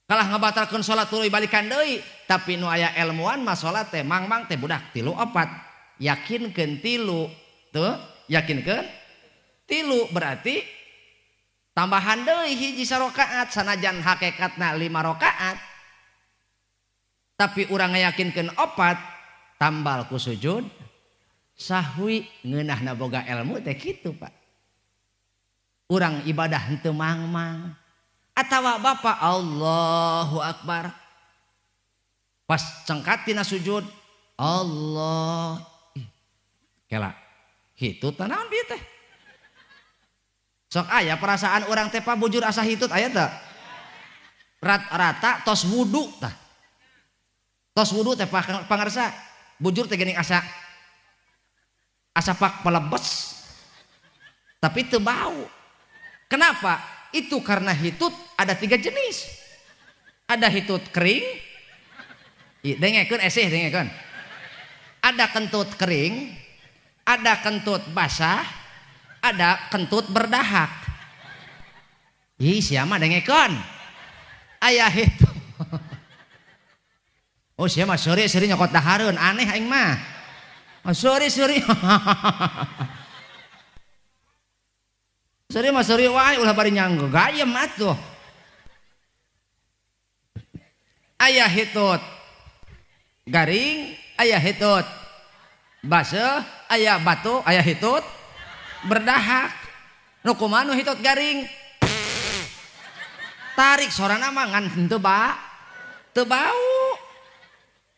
Kalah ngabatalkeun salat tuluy balikan deui, tapi nu aya ilmuan mah salat teh mang teh budak 3 opat. Yakinkeun 3 tuh, yakinkeun 3 berarti tambahan deui hiji sarakaat sanajan hakikatna 5 rakaat. Tapi urang ngayakinkeun 4 tambal ku sujud sahwi ngeunahna boga ilmu teh kitu Pak. Urang ibadah henteu mangmang atawa bapak Allahu akbar pas cengkat tina sujud Allah kela hitut naon bieu teh sok aya perasaan urang teh Pak bujur asa hitut aya teu? rata tos wudu tah. Tos wudu teh pangarsa bujur teh geuning asa pak pelebes tapi teu bau. Kenapa? Itu karena hitut ada 3 jenis. Ada hitut kering, dengekeun esih dengekeun. Ada kentut kering, ada kentut basah, ada kentut berdahak. Ih sia mah dengekeun. Aya hitut. Oh sia mah seuri nyokot dahareun aneh aing mah. Oh, seuri. Seuri mah seuri wae ulah bari nyanggo gayem atuh. Aya hitut garing, aya hitut baseuh, aya batu, aya hitut berdahak. Nu kumaha nu hitut garing? Tarik sorana mah ngan henteu teu bau.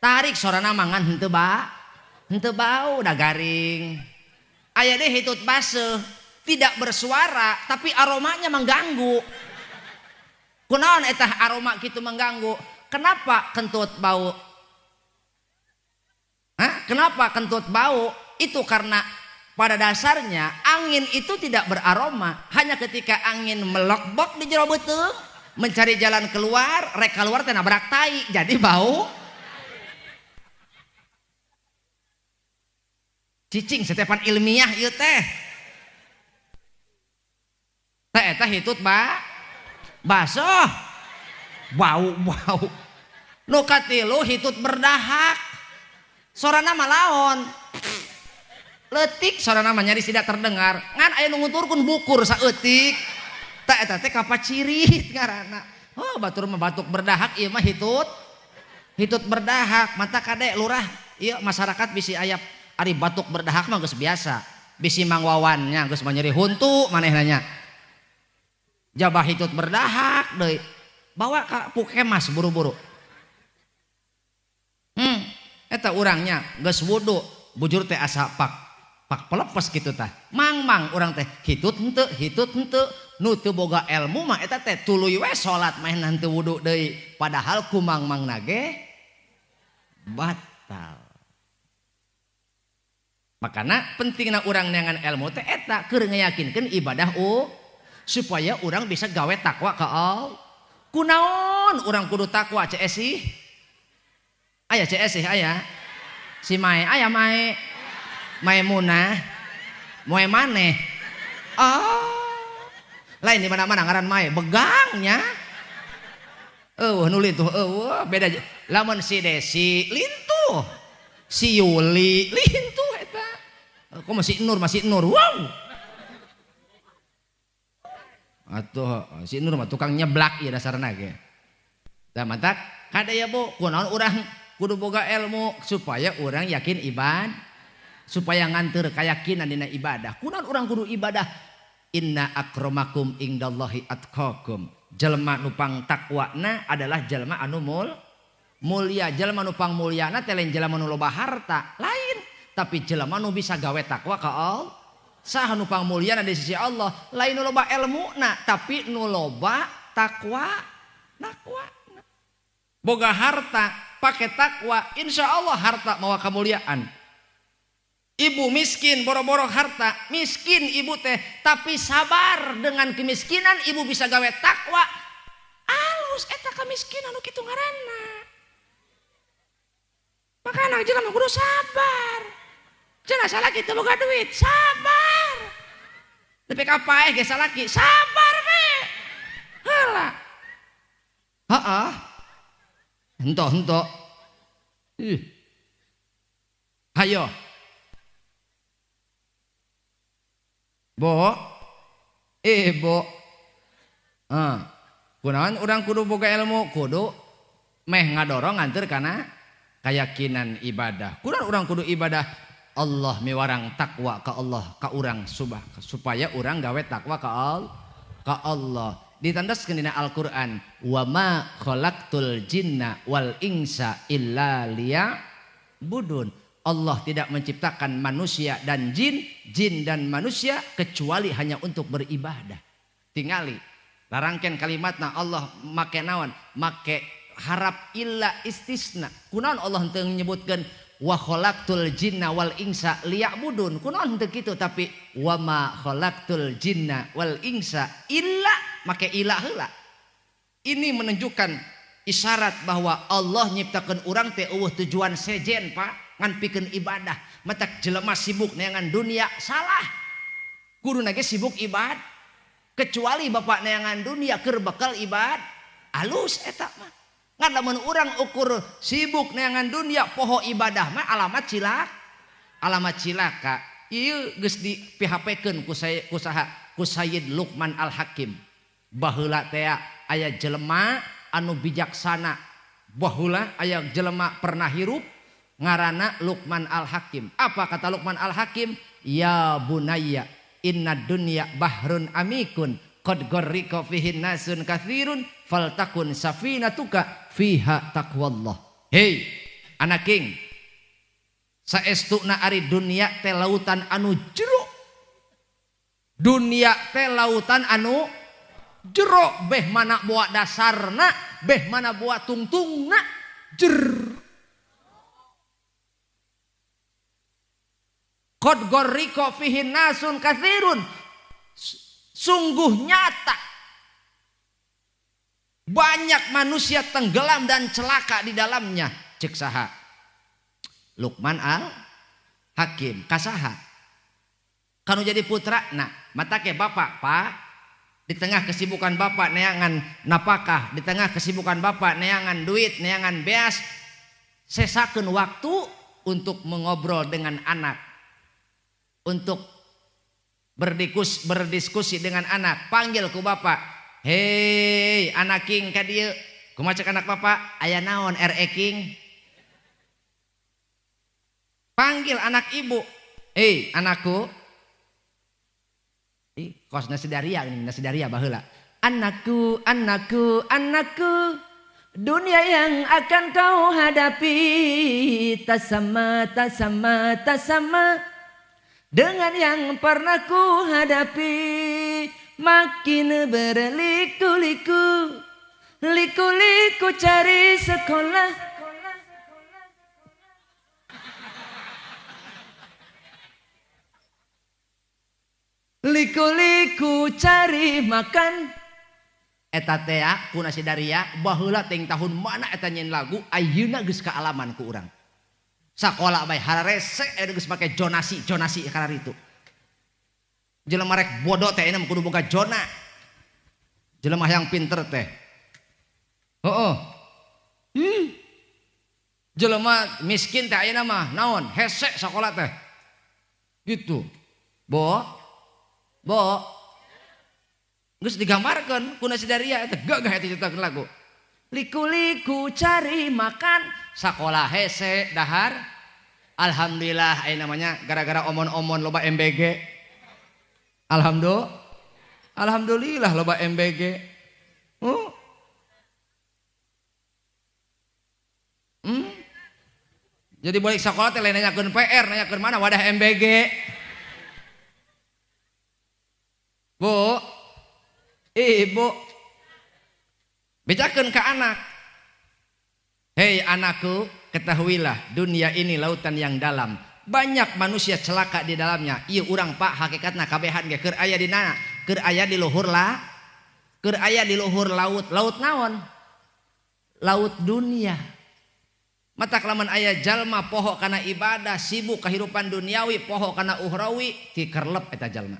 Tarik sorana mah ngan henteu bau da garing. Aya deh hitut baseuh tidak bersuara tapi aromanya mengganggu. Kunaon etah aroma kitu mengganggu? Kenapa kentut bau? Kenapa kentut bau? Itu karena pada dasarnya angin itu tidak beraroma. Hanya ketika angin melekbok di jero beuteung mencari jalan keluar, rek keluar teh nabrak tai, jadi bau. Cicing setepan ilmiah ieu teh. Teh eta hitut basuh. Bau. Nu katilu hitut berdahak. Sorana mah laon. Leutik sorana mah nyaris tidak terdengar. Ngan aya nu nguturkeun bukur saeutik. Tah eta teh kapacirit ngaranna. Oh batur mah batuk berdahak ieu mah hitut berdahak. Mata kade lurah ieu masyarakat bisi aya ari batuk berdahak mah geus biasa. Bisi Mang Wawannya geus mah nyeri huntu manehna. Jabah hitut berdahak deui. Bawa ka Pukemas buru-buru. Eta urangnya geus wudu, bujur teh asa pak pelepes kitu tah. Mang urang teh hitut henteu nu teu boga ilmu mah eta teh tuluy we salat mah henteu wudu deui. Padahal ku mang-mangna ge batal. Makana pentingna urang neangan ilmu teh eta keur ngayakinkeun ibadah supaya urang bisa gawe takwa ka Allah. Kunaon urang kudu takwa cek esih? Aya cek esih aya. Si Mae aya Mae. Maimunah. Moe maneh. Lain di mana-mana ngaran Mae begangnya. Nu lintuh beda lamun si Desi lintuh. Si Yuli lintuh eta. Kok masih Nur. Wow. Atuh si Nur mah tukang nyeblak ieu dasarna ge. Da mantak kada ya Bu, kunaon urang kudu boga ilmu supaya urang yakin ibadah, supaya nganteur kayakinan dina ibadah. Kunaon urang kudu ibadah? Inna akramakum indallahi atqakum. Jelema nu pang takwana adalah jelema anu mulia. Jelema nu pang mulyana teh lain jelema nu loba harta, lain. Tapi jelema nu bisa gawe takwa ka Allah. Saha nu pang mulyana di sisi Allah, lain nu loba ilmuna tapi nu loba takwa. Boga harta pakai takwa, insya Allah harta mawa kemuliaan. Ibu miskin boro-boro harta, miskin ibu teh tapi sabar dengan kemiskinan ibu bisa gawe takwa. Alus eta kemiskinan nu kitu ngaranna. Makana jelema kudu sabar. Cenah salaki teu boga duit, sabar. Tapi kapaeh ge salaki, sabar we. Heula. Heeh. Hento. Hayo. Bo. Bo. Kunaon urang kudu boga ilmu, kudu meh ngadorong nganteur kana keyakinan ibadah. Kunaon urang kudu ibadah? Allah miwarang takwa ka Allah ka urang supaya urang gawe takwa ka Allah. Ditandaskeun dina Al-Qur'an, wa ma khalaqtul jinna wal insa illa liya'budun. Allah tidak menciptakan manusia dan jin dan manusia kecuali hanya untuk beribadah. Tingali Larangkeun kalimatna Allah make naon? Make harap illa istisna. Kunaon Allah henteu nyebutkeun wa khalaqtul jinna wal insa liya'budun. Kunaon henteu kitu tapi wa ma khalaqtul jinna wal insa illa make illa heula. Ini menunjukkan isyarat bahwa Allah nyiptakeun urang teh eueuh tujuan sejen Pak, ngan pikeun ibadah. Matak jelema sibuk neangan dunia salah. Kuduna ge sibuk ibad. Kecuali bapak neangan dunia keur bakal ibad. Alus eta mah. Ngan lamun urang ukur sibuk neangan dunia poho ibadah mah alamat cilak. Alamat cilaka. Ieu geus dipihapkeun ku Sayyid Luqman Al-Hakim. Baheula teh aya jelema anu bijaksana. Baheula aya jelema pernah hirup ngaranna Luqman Al-Hakim. Apa kata Luqman Al-Hakim? Ya bunayya inna dunya bahrun amikun qad gharriqa fihi nasun katsirun faltakun safinatuka fiha taqwallah. Hei anak king, saestuna ari dunia teh lautan anu jero. Dunia teh lautan anu jero, beh mana boa dasarna, beh mana boa tungtungna jer. Qad gharriqa fihi nasun katsirun. Sungguh nyata banyak manusia tenggelam dan celaka di dalamnya. Cek saha? Luqman Al-Hakim. Kasaha? Kanu jadi putra, nah mata ke bapak, Pak. Di tengah kesibukan bapak neangan napakah, di tengah kesibukan bapak neangan duit, neangan beas, sesakeun waktu untuk mengobrol dengan anak, untuk berdiskusi dengan anak. Panggil ku bapak, hei anak king ka dieu. Kumaha cek anak bapak? Aya naon king? Panggil anak ibu, hei anakku. Kos nasi daria baheula. Anakku, anakku, anakku, dunia yang akan kau hadapi tak sama, tak sama, tak sama dengan yang pernah ku hadapi. Makin berliku-liku, liku-liku cari sekolah. Liku-liku cari makan. Eta teh ku nasi daria baheula ting tahun mana eta nyen lagu ayeuna geus kaalaman ku urang. Sakola bae hararese geus make jonasi kana ritu. Jelema rek bodoh teh enem kudu boga jona. Jelema yang pinter teh. Heeh. Jelema miskin teh ayeuna mah naon? Hese sakola teh. Gitu. Bo geus digambarkeun ku nasi daria eta gagah eta ciptakeun lagu. Liku-liku cari makan, sakola hese dahar. Alhamdulillah aya namanya gara-gara omon-omon loba MBG. Alhamdulillah loba MBG. Jadi balik sekolah teh lain nanyakeun PR, nanyakeun mana wadah MBG. Bu, ibu, bejakeun ke anak. Hei anakku, ketahuilah dunia ini lautan yang dalam. Banyak manusia celaka di dalamnya. Ieu urang Pak hakikatna kabehan ge keur aya di mana? Keur aya di luhur keur aya di luhur laut. Laut naon? Laut dunia. Matak lamun aya jalma poho kana ibadah, sibuk kehidupan duniawi, poho kana uhrawi, tikerlep eta jalma.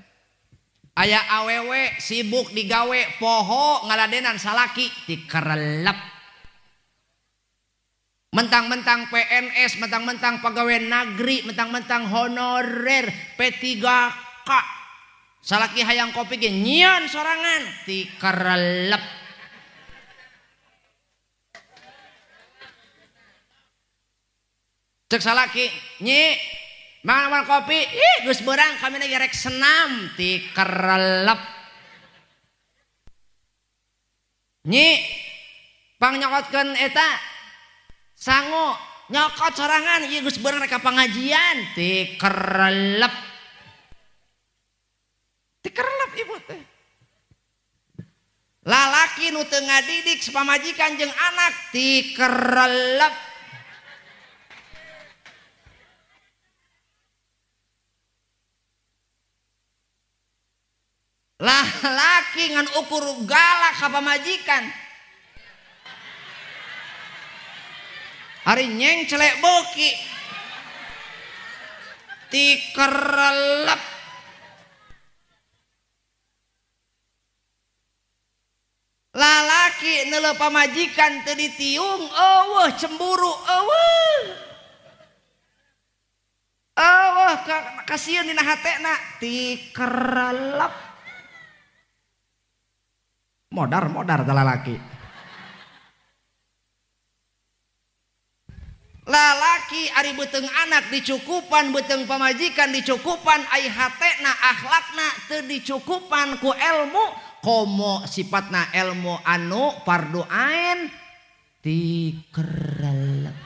Aya awewe sibuk digawe poho ngaladenan salaki tikerlep. Mentang-mentang PNS, mentang-mentang pegawai negeri, mentang-mentang honorer P3K. Salaki hayang kopi ge nyian sorangan tikerlep. Cek salaki, nyi mangan kopi, geus beurang kami lagi rek senam tikerlep. Nyi pang nyokotkeun eta sangu nyokot sorangan ieu geus beurang rek ka pangajian tikerlep. Tikerlep ibu teh. lalaki nu teu ngadidik pamajikan jeung anak tikerelep. Lalaki ngan ukur galak ka pamajikan ari nyeng celek beuki tikerelep. Lalaki neuleuh pamajikan teu ditiung eueuh cemburu eueuh kasieun dina hatena tikerelep. Modar teh lalaki. Lalaki ari beuteung anak dicukupan, beuteung pamajikan dicukupan, ai hatena akhlakna teu dicukupan ku ilmu, komo sifatna ilmu anu fardu ain tikerelep.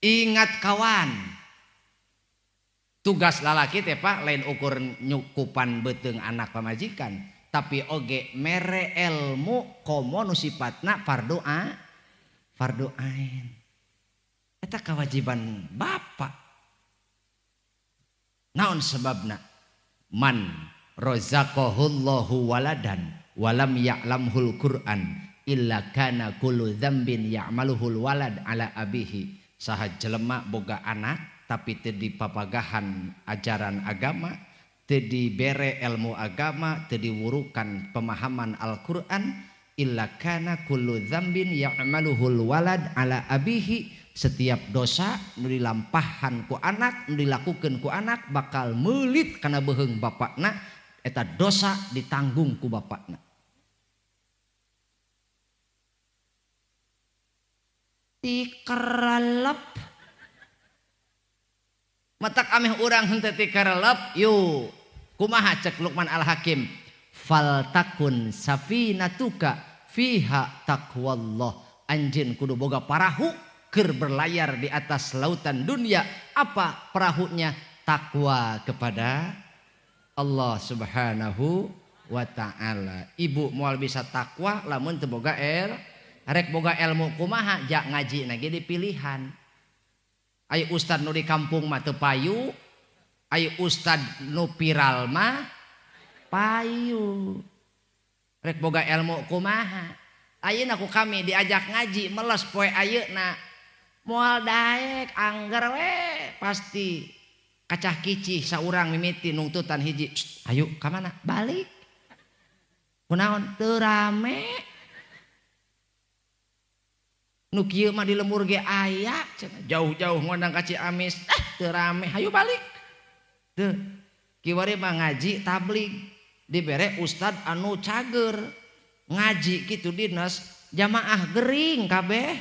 Ingat kawan, tugas lalaki teh Pak lain ukur nyukupan beuteung anak pamajikan, tapi oge mere ilmu komo nu sifatna fardu ain. Eta kewajiban bapak. Naon sebabna? Man razaqahullahu waladan walam ya'lamhul Qur'an illa kana kullu dzambin ya'maluhul walad ala abihi. Saha jelema boga anak tapi teu dipapagahan ajaran agama, teu dibere ilmu agama, teu diwurukan pemahaman Al-Qur'an, illa kana kullu dzambin ya'maluhul walad ala abihi. Setiap dosa nu dilampahan ku anak, nu dilakukeun ku anak bakal meulit kana beuheung bapakna, eta dosa ditanggung ku bapakna. Tikerelep matak ameh urang henteu tikerelep yuk kumaha cek Luqman Al-Hakim faltakun safinatuka fiha taqwallah. Anjeun kudu boga parahu keur berlayar di atas lautan dunia. Apa perahunya? Takwa kepada Allah Subhanahu wa ta'ala. Ibu moal bisa takwa lamun teu boga rek boga ilmu kumaha jak ngaji na ge dipilihan. Aya ustad nu di kampung mah teu payu, aya ustad nu viral mah payu. Rek boga ilmu kumaha? Ayeuna ku kami diajak ngaji meles poe ayeuna moal daek angger we pasti kacah kicih saurang mimiti nungtutan hiji. Ayo ka mana? Balik. Kunaon? Teu rame. Nu kieu mah di lembur ge aya jauh-jauh ngondang ka Ciamis teu rame hayu balik teu kiwari mah ngaji tabligh dibere ustad anu cager ngaji kitu dinas jamaah gering kabeh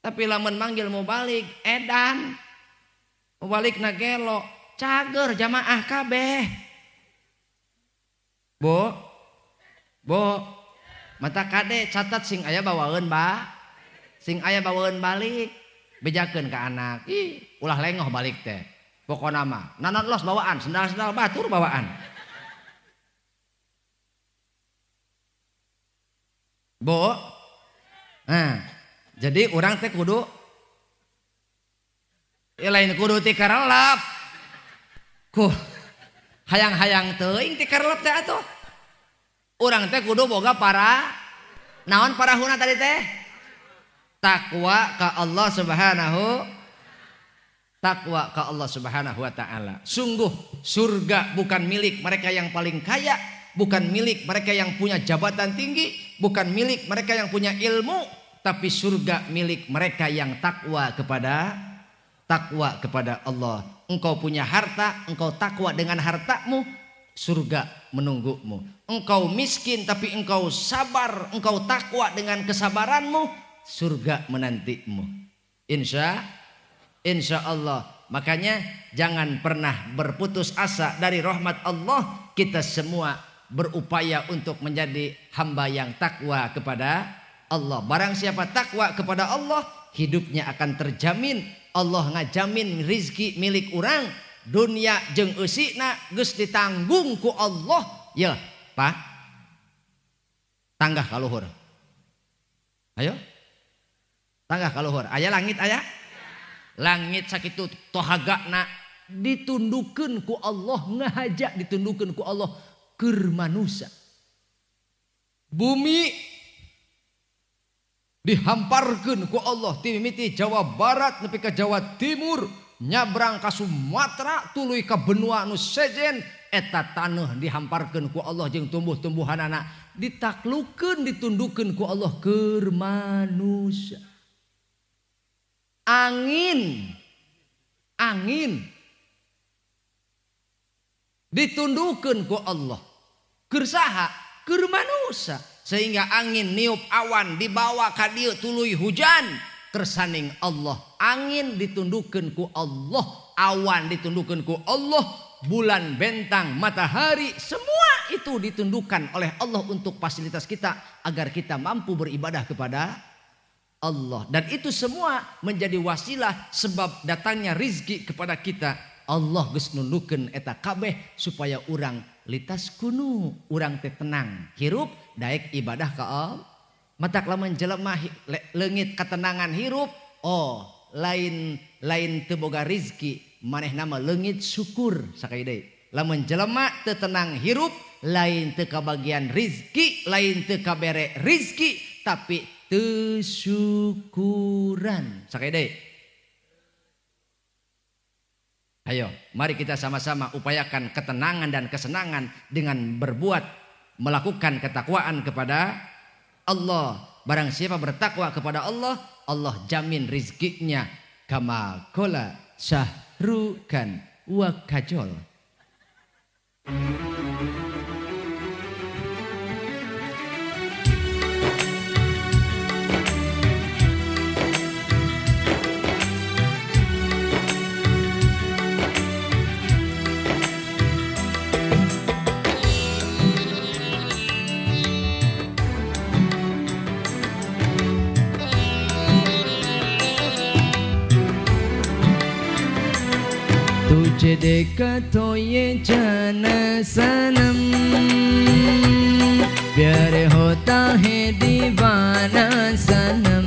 tapi lamun manggil mau balik edan mau balik na gelo cager jamaah kabeh bo mata kade catat sing aya bawaeun sing aya bawaeun balik bejakeun ka anak ulah lengoh balik teh pokona mah nanon los bawaan sendal-sendal batur bawaan bo nah jadi urang teh kudu lain kudu tikerelep ku hayang-hayang teuing tikerelep teh atuh. Urang teh kudu boga para naon parahuna tadi teh takwa ka Allah Subhanahu wa ta'ala. Sungguh surga bukan milik mereka yang paling kaya, bukan milik mereka yang punya jabatan tinggi, bukan milik mereka yang punya ilmu, tapi surga milik mereka yang takwa kepada Allah. Engkau punya harta, engkau takwa dengan hartamu, surga menunggumu. Engkau miskin tapi engkau sabar, engkau takwa dengan kesabaranmu, surga menantimu. Insya Allah. Makanya jangan pernah berputus asa dari rahmat Allah. Kita semua berupaya untuk menjadi hamba yang takwa kepada Allah. Barang siapa takwa kepada Allah, hidupnya akan terjamin. Allah ngajamin rizki milik orang. dunia jeung eusina geus ditanggung ku Allah. Ya, Pak. Tanggah ka luhur. Ayo. Tanggah ka luhur. Aya langit aya? Langit sakitu tohagana ditundukeun ku Allah, ngahaja ditundukeun ku Allah keur manusia. Bumi dihamparkeun ku Allah ti mimiti Jawa Barat nepi ka Jawa Timur, nyabrang ka Sumatera tuluy ka benua anu sejen. Eta taneuh dihamparkeun ku Allah jeung tumbuh-tumbuhanana ditaklukeun ditundukkeun ku Allah keur manusia. Angin ditundukkeun ku Allah keur saha? Keur manusia. Sehingga angin niup awan dibawa ka dieu tuluy hujan kersaning Allah. Angin ditundukkeun ku Allah, awan ditundukkeun ku Allah, bulan, bentang, matahari, semua itu ditundukkan oleh Allah untuk fasilitas kita agar kita mampu beribadah kepada Allah. Dan itu semua menjadi wasilah sebab datangnya rizki kepada kita. Allah geus nundukeun eta kabeh supaya urang litas kunu, urang teh tenang, hirup daek ibadah ka Allah. Matak lamun jelema leungit katenangan hirup, oh lain teu boga rizki, manehna mah leungit syukur sakali deui. Lamun jelema teu tenang hirup, lain teu kabagian rizki, lain teu kabere rizki, tapi teu syukuran sakali deui. Ayo, mari kita sama-sama upayakan ketenangan dan kesenangan dengan berbuat, melakukan ketakwaan kepada Allah. Barang siapa bertakwa kepada Allah, Allah jamin rizkinya. Kama kola syahrukan wa kajol. तुझे देखा तो ये जाना सनम, प्यार होता है दीवाना सनम,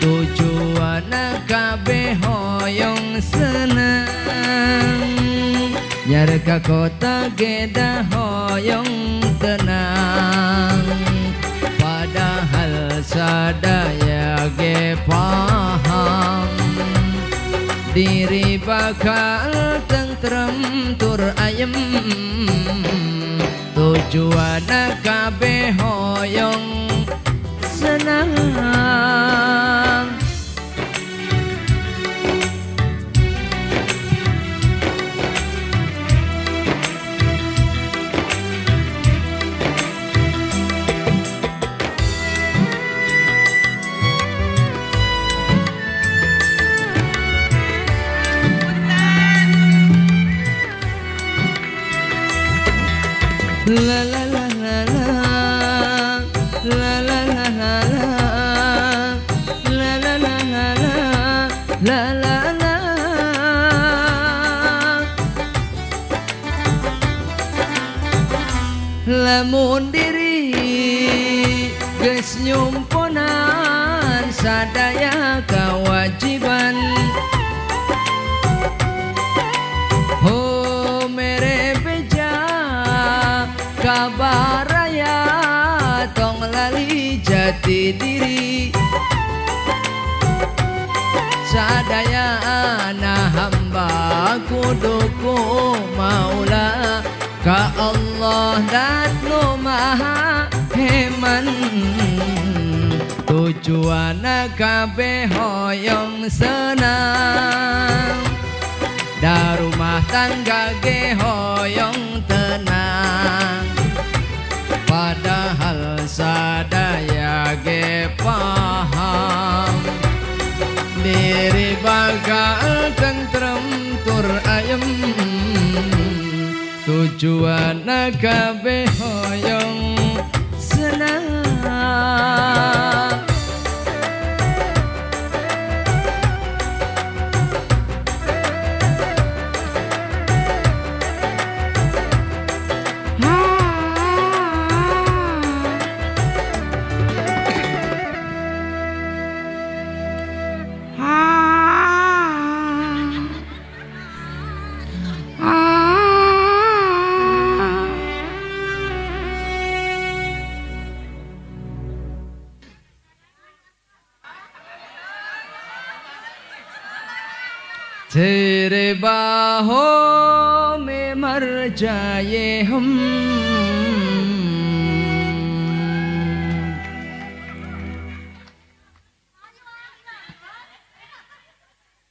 तू Juana kabe hoyong senang, nyar ka kota geda hoyong tenang, padahal sadaya ge paham diri bakal tentrem tur ayem, tujuan kabeh hoyong senang. La la la la la la la la la la la la la la la la. Lamun diri geus nyumponan sadaya kewajiban, oh mere kabaraya tong lali jati diri, sadaya ana hamba kuduku maula ka Allah dat nu maha heman, tujuan kabeh hoyong senang, da rumah tangga ge hoyong tenang, padahal sadaya ge paham diri bakal tentrem tur ayem, tujuan kabeh hoyong senang. तेरे बाहों में मर जाए हम.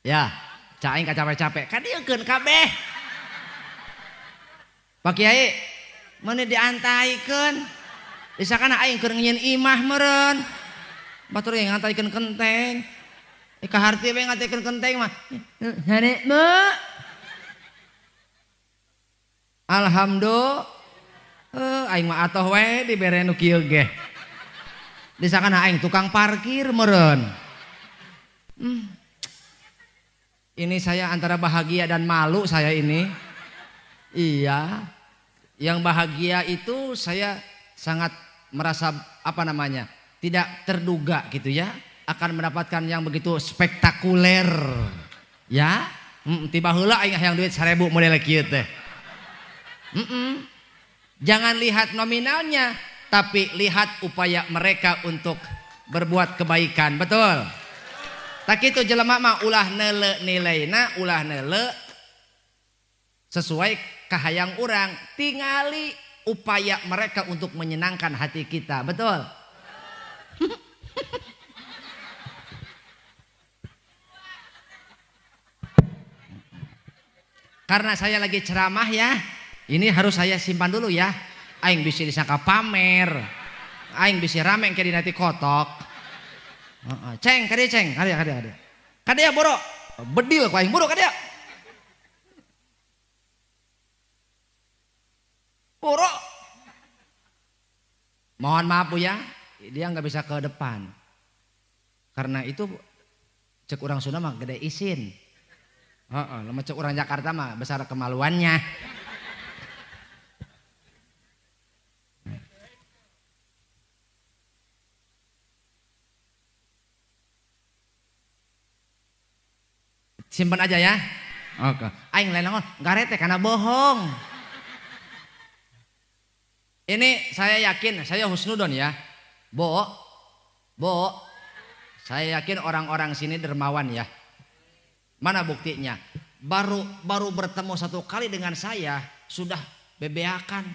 Ya, cak aing capek-capek. Kan dia keun kabeh. Pak Kiai, mana diantaikeun? Disakana aing keur ngieun imah meureun. Batur yang ngantaikeun kenteng. Ka harti we ngantaikeun kenteng mah. Hane me. Alhamdulillah. Aing mah atoh we dibere nu kieu ge. Disakana aing tukang parkir meureun. Ini saya antara bahagia dan malu saya ini. Iya. Yang bahagia itu saya sangat merasa apa namanya? Tidak terduga gitu ya. Akan mendapatkan yang begitu spektakuler. Ya. Tiba heula aing hayang duit 1000 model kieu teh. Jangan lihat nominalnya, tapi lihat upaya mereka untuk berbuat kebaikan. Betul? Tak kitu jelema mah ulah neule nilaina, ulah neule sesuai kahayang urang, tingali upaya mereka untuk menyenangkan hati kita. Betul? Karena saya lagi ceramah ya, ini harus saya simpan dulu ya. Aing bisa disangka pamer, aing bisa rame kayak di nanti kotok. Ceng, kadia ceng, kadia boro, bedil ku aing boro kadia. Boro. Mohon maaf Bu ya, dia nggak bisa ke depan. Karena itu cek orang Sunda mah gede isin. Lama cek orang Jakarta mah besar kemaluannya. Simpan aja ya. Oke. Aing lain naon garete karena bohong. Ini saya yakin, saya husnudon ya. Bo. Saya yakin orang-orang sini dermawan ya. Mana buktinya? Baru bertemu satu kali dengan saya sudah bebeakan.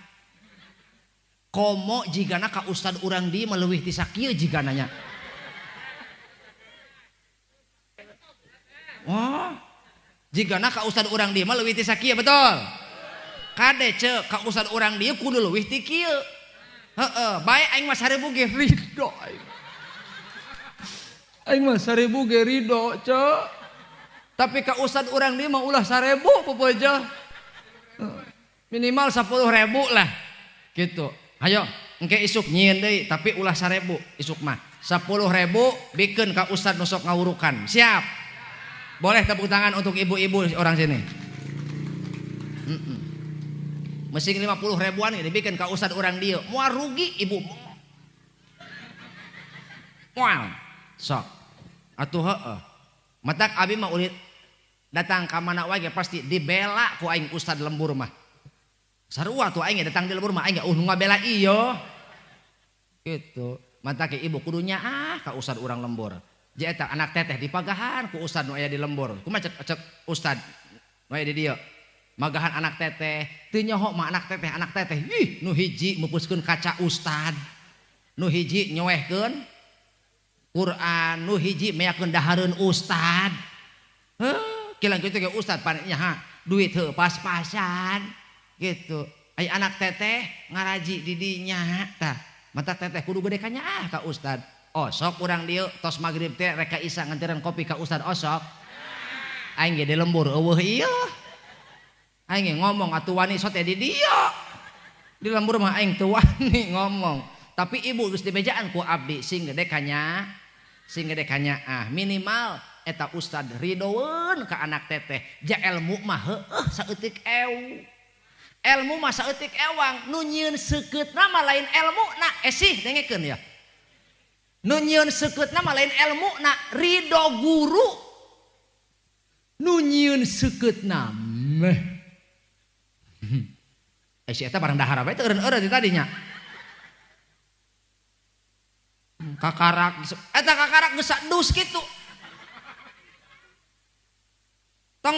Komo jigana ka ustad urang di meleuwih ti sakieu jigananya. Oh, jigana ka ustad urang dieu mah leuwih ti sakieu betul. Kade ceuk ka ustad urang dieu kudu leuwih ti kieu. Bae aing mah 1000 ge ridho aing. Aing mah 1000 ge ridho, ceuk. Tapi ka ustad urang dieu mah ulah 1000 popojo. Minimal 10.000 lah. Gitu. Hayo, engke isuk nyieun deui tapi ulah 1000 isuk mah. 10.000 bikeun ka ustad nu sok ngawurukan. Siap. Boleh tepuk tangan untuk ibu-ibu orang sini. Mesin 50 ribuan ini dibikin ke ustad orang dia. Mual rugi ibu. Mual. Sok. Atuh heueuh. Matak abi mah ulit datang ka mana wae pasti dibela ku aing ustad lembur mah. Sarua tuh aing datang di lembur mah aing nu ngabela ieu. Gitu. Matak ibu kudunya ka ustad urang lembur. Jeta anak teteh dipagahan ku ustad nu aya di lembur. Kumaha cek ustad nu aya di dieu. Magahan anak teteh, teu nyoho mah anak teteh. Ih, nu hiji mupuskeun kaca ustad. Nu hiji nyoehkeun Quran, nu hiji meyakeun dahareun ustad. Kilang kitu ge ustad panenya duit heuh pas-pasan gitu. Aya anak teteh ngaraji di dinya tah. Mata teteh kudu gede kanya ka ustad. Osok urang dieu tos magrib teh rek ka isya nganteran kopi ka ustad osok. Aing ge di lembur eueuh ieu. Aing ngomong atuh wani sote di dieu. Di lembur mah aing teu wani ngomong. Tapi ibu geus dibejaan ku abdi sing gede kanya. Minimal eta ustad ridoeun ka anak teteh. Ja ilmu mah heueuh saeutik ew. Ilmu mah saeutik ewang nu nyieun seukeutna mah lain elmuna. Sih dengekeun ya. Nu nyieun seukeutna mah lain elmuna, ridho guru. Nu nyieun seukeutna meh. Si eta barang dahar bae teu eureun di tadinya. Kakarak eta kakarak geus dus kitu. tong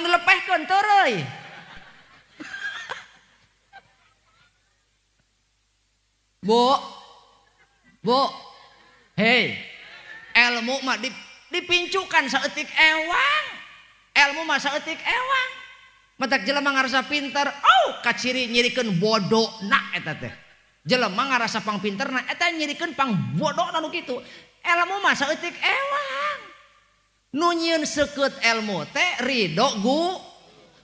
dilepehkeun teureui. Bu, hei, ilmu mah dipincukan saeutik ewang. Ilmu mah saeutik ewang. Matak jelema ngarasa pinter, kaciri nyirikeun bodona eta teh. Jelema ngarasa pang pinterna eta nyirikeun pang bodona nu kitu. Ilmu mah saeutik ewang. Nu nyieun seukeut ilmu teh ridho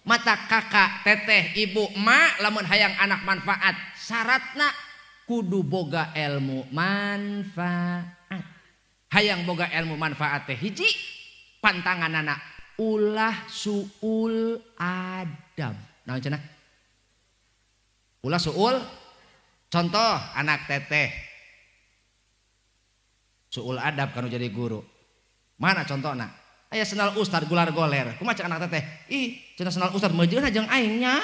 mata kakak, teteh, ibu, mak lamun hayang anak manfaat. Syaratna kudu boga ilmu manfaat. Hayang boga ilmu manfaat teh hiji pantanganana ulah suul adab. Naon cenah? Ulah suul contoh anak teteh. Suul adab kanu jadi guru. Mana contohna? Aya senal ustad gular-goler. Kumaha cek anak teteh? Ih, cenah senal ustad meujeunna jeung aingnya.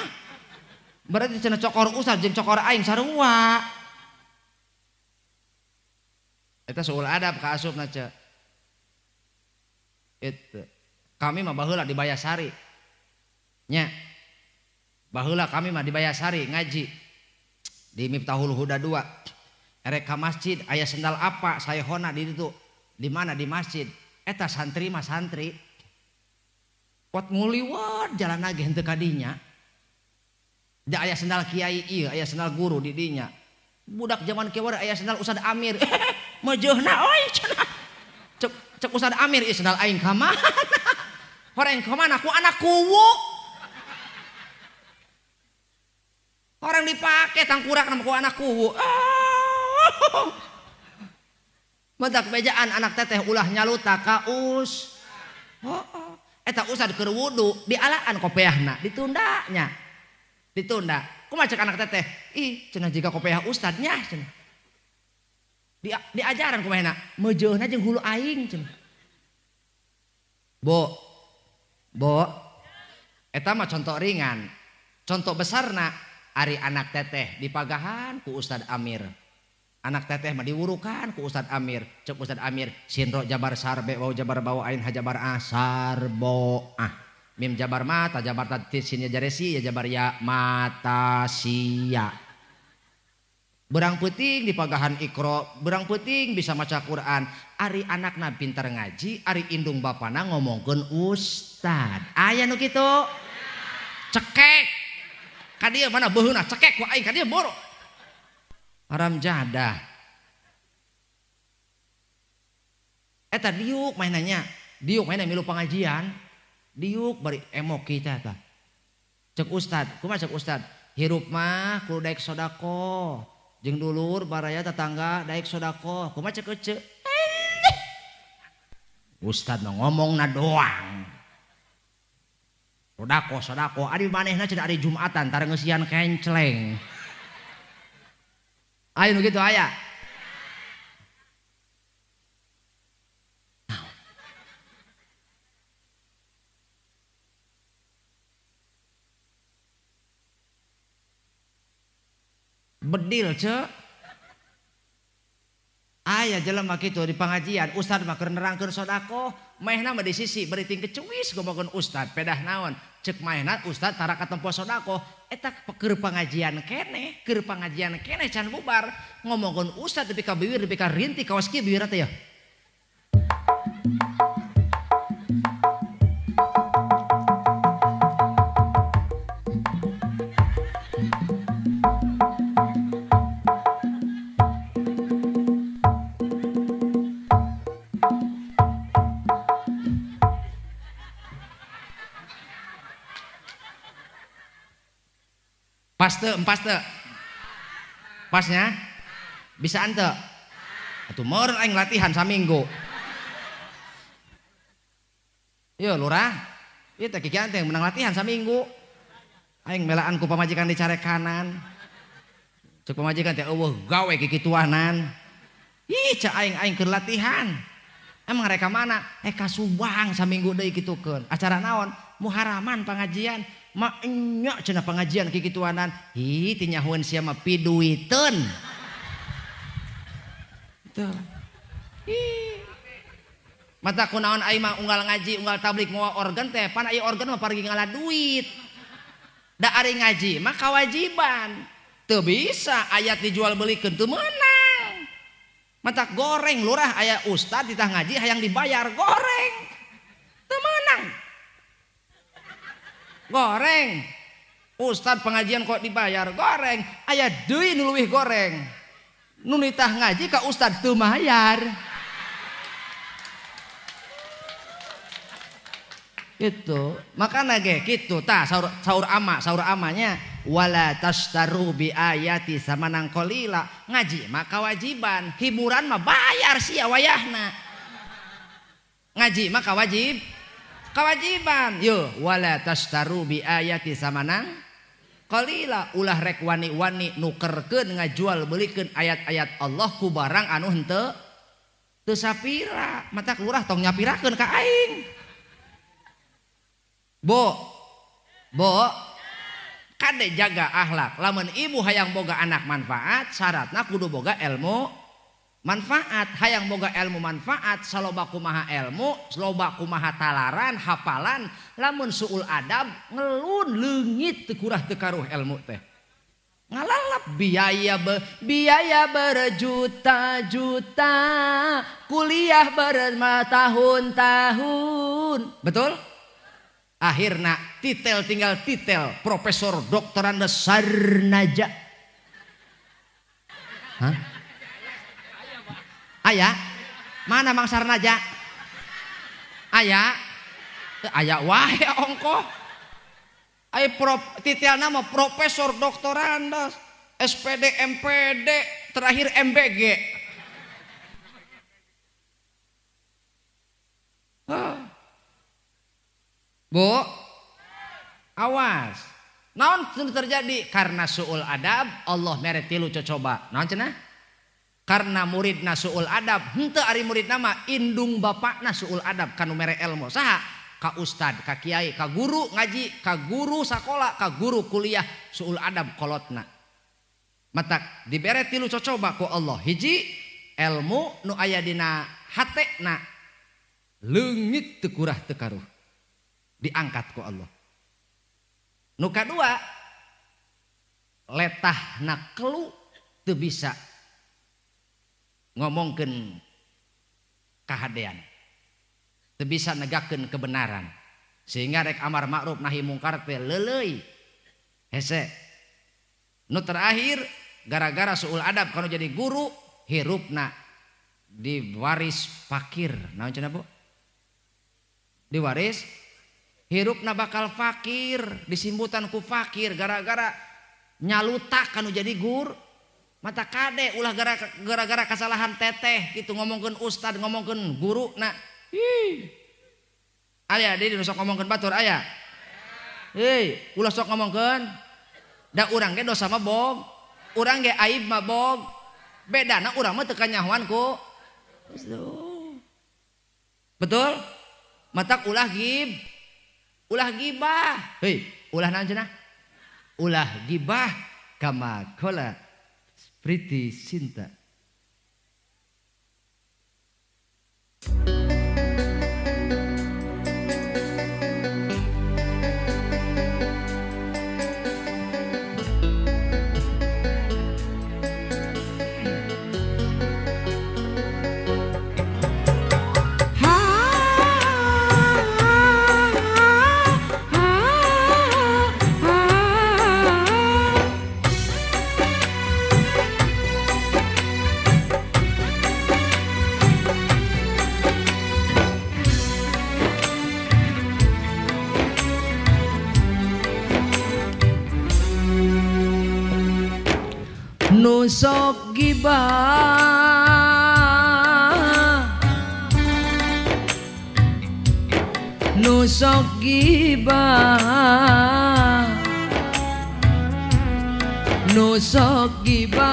Berarti cenah cokor ustad jeung cokor aing sarua. Eta suul adab ka asupna ce. Itu. Kami mah baheula di Bayasari. Nya. Baheula kami mah di Bayasari ngaji. Di Miftahul Huda 2. Erek ka masjid aya sendal apa sayehona di ditu. Di mana di masjid? Eta santri mah santri. Pot nguliwat jalan lagi henteu kadinya. Da aya sendal kiai ieu, aya sendal guru di dinya. Budak zaman kieu aya sendal Ustad Amir. Meujeunna oi cenah. Cek Ustad Amir ieu sendal aing ka mana? Horeng ka mana ku anak kuwu. Orang dipake tangkurak nama ku anak kuwu. Madak bejaan anak teteh ulah nyaluta ka eta ustad keur wudu dialaan kopiahna ditundanya. Ditunda. Kumaha cek anak teteh? Ih, cenah jiga kopiah ustadnya cenah. Diajaran kumahna meujeunna jeung hulu aing cenah. Bo. Eta mah contoh ringan. Contoh besarna ari anak teteh dipagahan ku Ustad Amir. Anak teteh mah diwurukan ku Ustad Amir. Cek Ustad Amir sinro jabar sarbe wau jabar bawa ain hajabar asarbo mim jabar mata jabar tatisin ya jaresi ya jabar ya mata sia. Berang puting dipagahan ikro, berang puting bisa maca Quran. Ari anakna pintar ngaji, ari indung bapana ngomongkeun ustad. Aya nu kitu. Cekek. Ka dieu mana beuheuna cekek ku aing ka dieu boro. Haram jadah. Eta diuk mainannya. Diuk mainan milu pengajian. Diuk bari emok kita ta. Cek ustad, kumaha cek ustad? Hirup mah kudu daek sodako. Jeung dulur baraya tetangga daek sodako. Kumaha cek ece? Ustad mah ngomongna doang. Sodako. Ari manehna cenah ari Jumatan tara ngeusian kenceleng. Ayo nu kitu aya. Bedil ce. Aya jelema kitu di pengajian ustad mah keur nerangkeun sodako, maehna mah di sisi beri ting kecuis ngomongkeun ustad pedah naon. Cek maehna ustad tara katempo sodako eta keur pengajian keneh can bubar ngomongkeun ustad nepi ka bibir nepi ka rinti kawas kieu bibirna teh ya. Pas teu. Pasnya? Bisaan teu? Atuh meureun aing latihan saminggu. Ieu lurah, ieu teh kikian teh menang latihan saminggu. Aing melaan ku pamajikan di carek kanan. Cek pamajikan teh eueuh gawe kikituanan. Ih, cak aing keur latihan. Emang reka mana? Ka Subang saminggu deui kitukeun. Acara naon? Muharaman pengajian. Mak enya cenah pengajian kikituanan. Hi teu nyahoeun sia mah piduiteun. Tuh. Mata kunaon aing mah unggal ngaji unggal tablik moal organ teh pan aya organ mah pergi ngalah duit. Da ari ngaji mah kewajiban. Teu bisa ayat dijual belikeun teu meunang. Mata goreng lurah aya ustad ditah ngaji hayang dibayar goreng. Teu meunang. Goreng. Ustad pengajian kok dibayar goreng, aya deui nu leuwih goreng. Nu nitah ngaji ka ustad teu mayar. Gitu. Makana ge kitu tah saur amanya wala tastaru bi ayati samanang qalila. Ngaji mah kewajiban, hiburan mah bayar sia wayahna. Ngaji mah kewajiban. Yo wala tastaru bi ayati samanang qalila. Ulah rek wani-wani nukerkeun ngajual belikeun ayat-ayat Allah ku barang anu henteu teu sapira. Mata lurah tong nyapirakeun ka aing. Bo, kade jaga akhlak. Lamun ibu hayang boga anak manfaat, syaratna kudu boga ilmu manfaat. Hayang boga ilmu manfaat, saloba kumaha ilmu, saloba kumaha talaran, hafalan. Lamun suul adab, ngelun leungit teu kurah teu karuh ilmu teh. Ngalalap biaya berjuta-juta, kuliah bertahun-tahun. Betul? Akhirna tinggal titel profesor doktoran sarnaja. Hah? Aya? Mana Mang Sarnaja? Aya? Aya wae ongkoh. Ai titelna mah profesor doktoran SPD MPD terakhir MBG. Bu, awas. Naon terjadi? Karena suul adab Allah mere tilu coba. Naon cenah? Karena muridna suul adab, henteu ari muridna mah indung bapakna suul adab kanu mere ilmu. Saha? Ka ustad, ka kiai, ka guru ngaji, ka guru sakola, ka guru kuliah suul adab kolotna. Matak dibere tilu coba ku Allah. Hiji ilmu nu aya dina hatena leungit teu kurah teu karuh. Diangkat ku Allah. Nu kadua letahna kelu teu bisa ngomongkeun kahadean. Teu bisa negakeun kebenaran. Sehingga rek amar ma'ruf nahi mungkar teh leuleuy. Hese. Nu terakhir gara-gara suul adab kalau jadi guru hirupna diwaris fakir. Naon cenah Bu? Diwaris hirupna bakal fakir, disimbutan ku fakir gara-gara nyalutak kanu jadi gur. Mata kade ulah gara-gara kesalahan teteh gitu ngomongkeun ustad ngomongkeun guru na. Aya deui nu sok ngomongkeun batur aya. Hei, ulah sok ngomongkeun. Da urang ge dosa mah bog, urang ge aib mah bog. Bedana urang mah teu kanyahoan ku. Betul? Matak ulah gibah. Hei, ulah naon cenah? Ulah gibah kama qala Priti Sinta. Nusok gibah, nusok gibah, nusok gibah,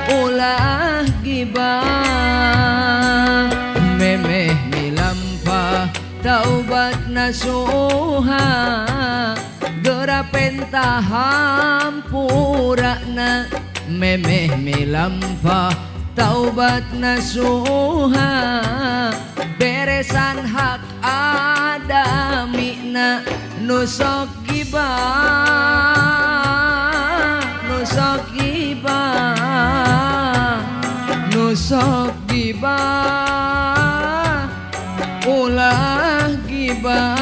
ulah gibah, memeh milampah taubat nasuha. Gera pentahampurana memeh milampah taubat nasuha beresan hak adamina nusok gibah nusok gibah nusok gibah ulah gibah.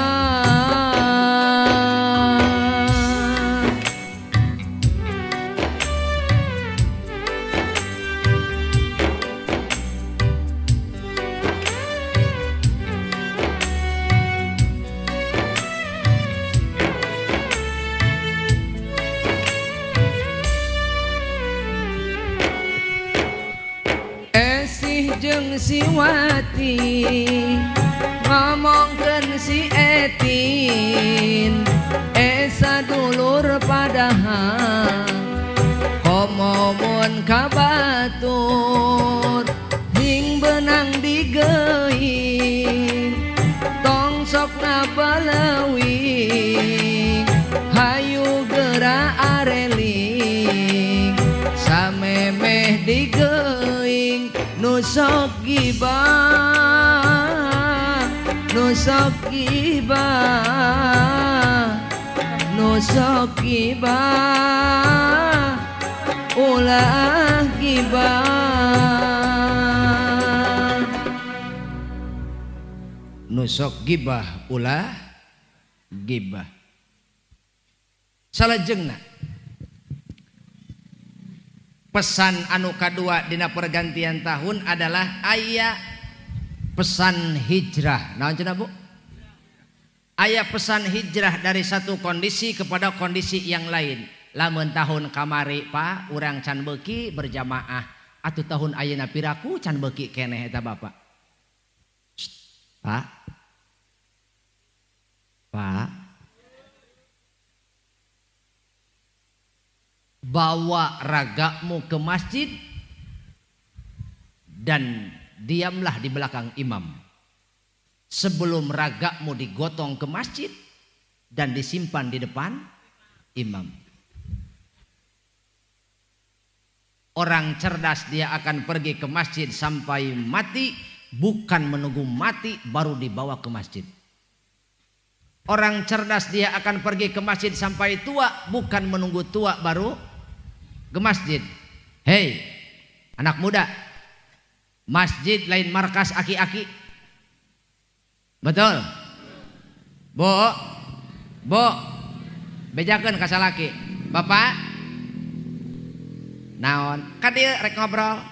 Jeung si Wati ngomongkeun si Etin esa dulur padahal komomun kabatur hing benang digeuing tong sok ngabalewi hayu geura areling samemeh digeuing nusok gibah nusok gibah nusok gibah ulah gibah nusok gibah ulah gibah. Salajengna pesan anu kadua dina pergantian tahun adalah aya pesan hijrah. Naon cenah Bu? Aya pesan hijrah dari satu kondisi kepada kondisi yang lain. Lamun tahun kamari Pak urang can beuki berjamaah, atuh tahun ayeuna piraku can beuki keneh eta Bapak. Pak. Pak. Bawa ragamu ke masjid dan diamlah di belakang imam sebelum ragamu digotong ke masjid dan disimpan di depan imam. Orang cerdas dia akan pergi ke masjid sampai mati, bukan menunggu mati baru dibawa ke masjid. Orang cerdas dia akan pergi ke masjid sampai tua, bukan menunggu tua baru ke masjid. Hei anak muda, masjid lain markas aki-aki. Betul? Bo, bejakeun ka salaki. Bapak, naon? Ka dieu rek ngobrol.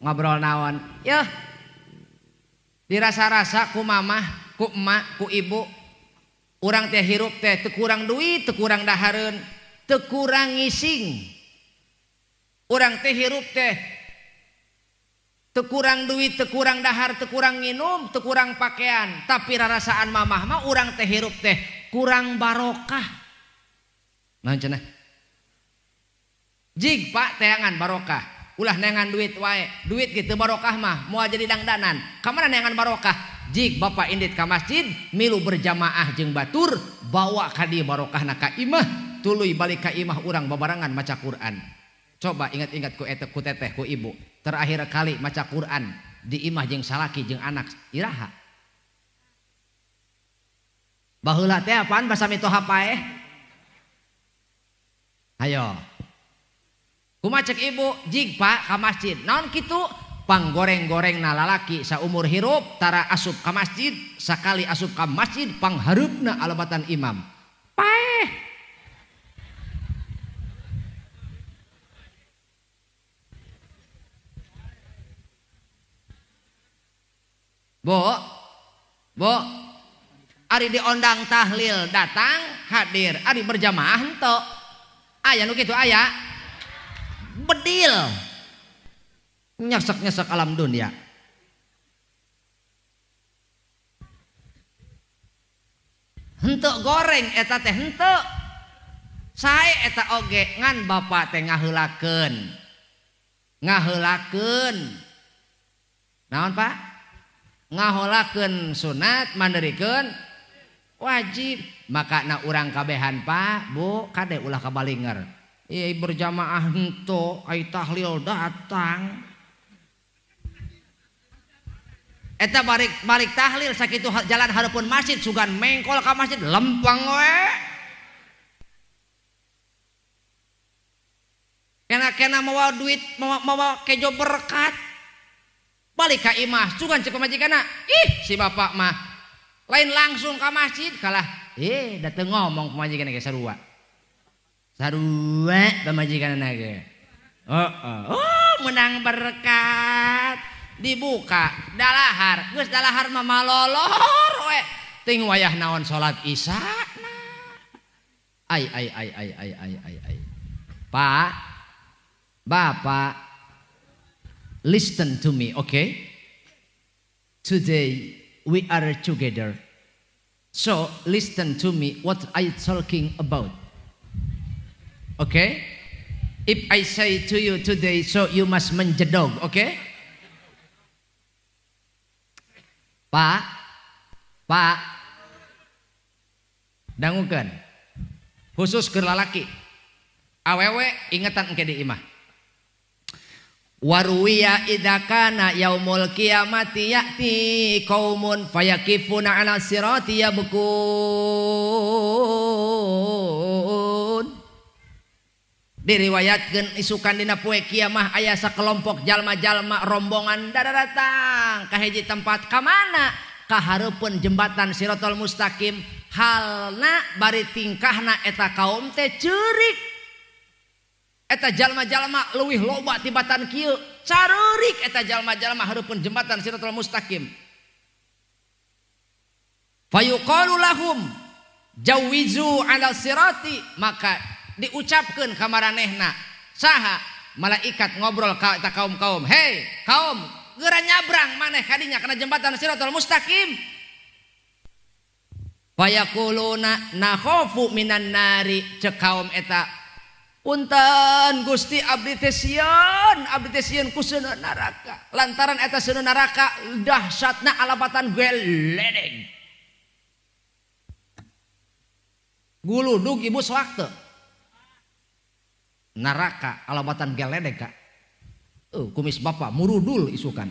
Ngobrol naon? Yeuh. Dirasa-rasa ku mamah, ku emak, ku ibu. Urang teh hirup teh teu kurang duit, teu kurang dahareun, teu kurang ngising. Urang teh hirup teh teu kurang duit, teu kurang dahar, teu kurang nginum, teu kurang pakaian, tapi rarasaan mamah mah urang teh hirup teh kurang barokah. Naon cenah? Jig Pak teangan barokah, ulah neangan duit wae. Duit gitu barokah mah moal jadi dangdanan. Ka mana neangan barokah? Jig Bapak indit ka masjid, milu berjamaah jeung batur, bawa ka dieu barokahna ka imah, tuluy balik ka imah urang babarangan maca Quran. Coba ingat-ingat ku eta ku teteh ku ibu, terakhir kali maca Quran di imah jeung salaki jeung anak iraha. Baheula teh apaan basa mitoha paeh? Hayo. Kumaha cek ibu? Jig Pak ka masjid. Naon kitu? Panggoreng-goreng na lalaki saumur hirup tara asup ka masjid, sakali asup ka masjid panghareupna alabatan imam. Paeh. Bo, ari diondang tahlil datang hadir, ari berjamaah henteu. Aya nu kitu aya. Bedil. Nyesek-nyesek alam dunia. Henteu goreng eta teh henteu. Sae eta oge ngan Bapak teh ngaheulakeun. Ngaheulakeun. Naon Pak? Ngaheulakeun sunat manderikeun wajib. Makana urang kabehan Pak, Bu, kade ulah kabalinger. Berjamaah henteu ai tahlil datang. Eta balik tahlil sakitu jalan hareupeun masjid sugan mengkol ka masjid lempeng we. Kena mawa duit mawa kejo berkat. Balik ka imah sugan cek pamajikanna. Ih si bapak mah lain langsung ka masjid kalah. Dateng ngomong pamajikanna ge sarua. Sarua pamajikanna ge. Menang berkat. Dibuka dalahar geus dalahar mah malolor we ting wayah naon salat isya ai Pak Bapak listen to me, okay? Today we are together, so listen to me what I talking about, okay? If I say to you today, so you must menjedog, okay? Pak, dangukeun khusus keur lalaki awewe ingetan engke di imah waruwiya idakana yaumul qiyamati ya'ti qaumun fayakifuna 'ala sirati yabkun diriwayatkeun isukan dina poe kiamah aya sakelompok jalma-jalma rombongan datang ka hiji tempat ka mana ka hareupeun jembatan Siratal Mustaqim halna bari tingkahna eta kaum teh ceurik eta jalma-jalma leuwih loba tibatan kieu careurik eta jalma-jalma hareupeun jembatan Siratal Mustaqim fayuqalu lahum jawizu 'ala sirati maka diucapkeun ka maranehna saha malaikat ngobrol ka eta kaum-kaum hei kaum geura nyabrang maneh kadinya kana jembatan Siratal Mustaqim fayaquluna nakhafu minan nari cek kaum eta punten Gusti abdi teh sieun ku seuneu neraka lantaran eta seuneu neraka dahsyatna alabatan geledeg guludug ibu sewaktu neraka alabatan geledeg ka kumis bapak murudul isukan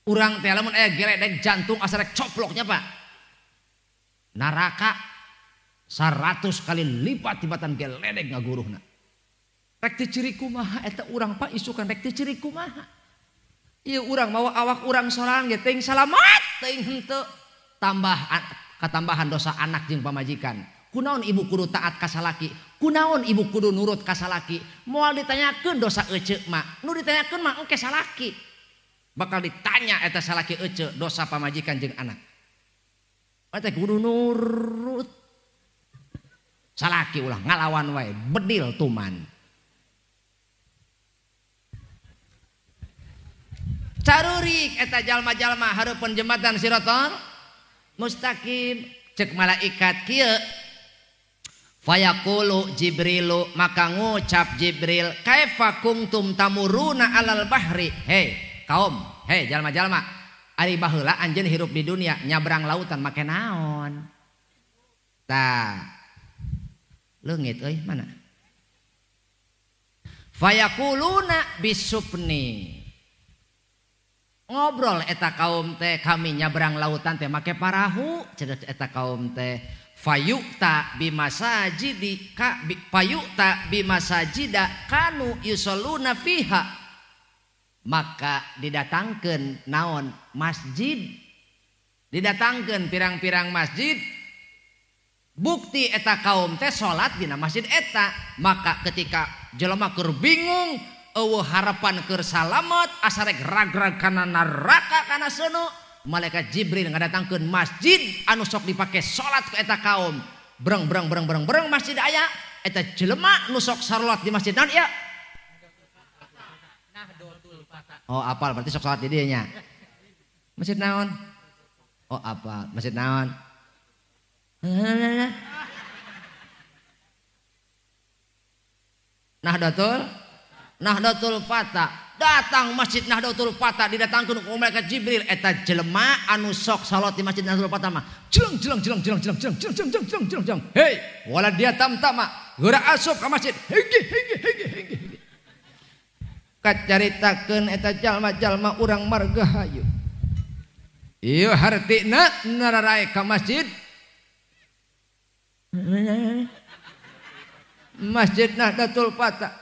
urang teh lamun aya geledeg jantung asa rek coploknya pak neraka 100 kali lipat tibatan geledeg ngaguruhna rek teu ciri kumaha eta urang pak isukan rek teu ciri kumaha ieu urang mawa awak urang sorangan ge teuing salamat teuing henteu tambah katambahan dosa anak jeung pamajikan kunaon ibu kudu taat ka salaki kunaon ibu kudu nurut ka salaki moal ditanyakeun dosa ece mah nu ditanyakeun mah engke salaki bakal ditanya eta salaki ece dosa pamajikan jeung anak eta kudu nurut salaki ulah ngalawan wae bedil tuman carurik eta jalma-jalma hareupeun jembatan Siratal Mustaqim cek malaikat kieu fayaqulu Jibrilu maka ngucap Jibril kaifa kuntum tamuruna alal bahri hei kaum hei jalma-jalma ari baheula anjeun hirup di dunia nyabrang lautan make naon tah leungit euy mana fayaquluna bisupni ngobrol eta kaum teh kami nyabrang lautan teh make parahu cedak eta kaum teh fayu'ta bimasajidi ka fayu'ta bimasajida kanu yusalluna fiha maka didatangkeun naon masjid didatangkeun pirang-pirang masjid bukti eta kaum teh salat dina masjid eta maka ketika jelema keur bingung eueuh harapan keur salamet asa rek ragrag kana neraka kana seuneu malaikat Jibril ngadatangkeun masjid anu sok dipake salat ku eta kaum breng masjid aya eta jelema nu sok salat di masjid naon ieu Nahdlatul Fatah oh apal berarti sok salat di dieu nya masjid naon oh apal masjid naon Nahdlatul Fatah datang masjid Nahdlatul Fatah didatangkeun ku malaikat Jibril eta jelema anu sok salat di masjid Nahdlatul Fatah mah jeleng hei wala dia tamtama geura asup ka masjid hengge kacaritakeun eta jalma-jalma urang margahayu. Ieu hartina nararae ka masjid. Masjid Nahdlatul Fatah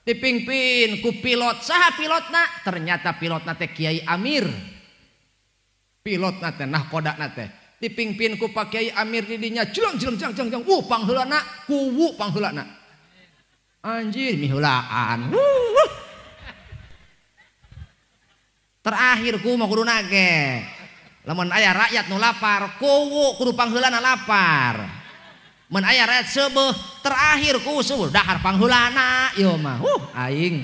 dipingpin ku pilot. Saha pilotna? Ternyata pilotna teh Kiai Amir. Pilotna teh nahkodana teh dipingpin ku Pak Kiai Amir di dinya jelang pangheulana kuwu pangheulana. Anjir miheulaan. Terakhir ku mah kudu nage. Lamun aya rakyat nu lapar, kuwu kudu pangheulana lapar. Mun aya rakyat seubeuh, terakhir ku seueuh dahar pangheulana ieu mah. Aing.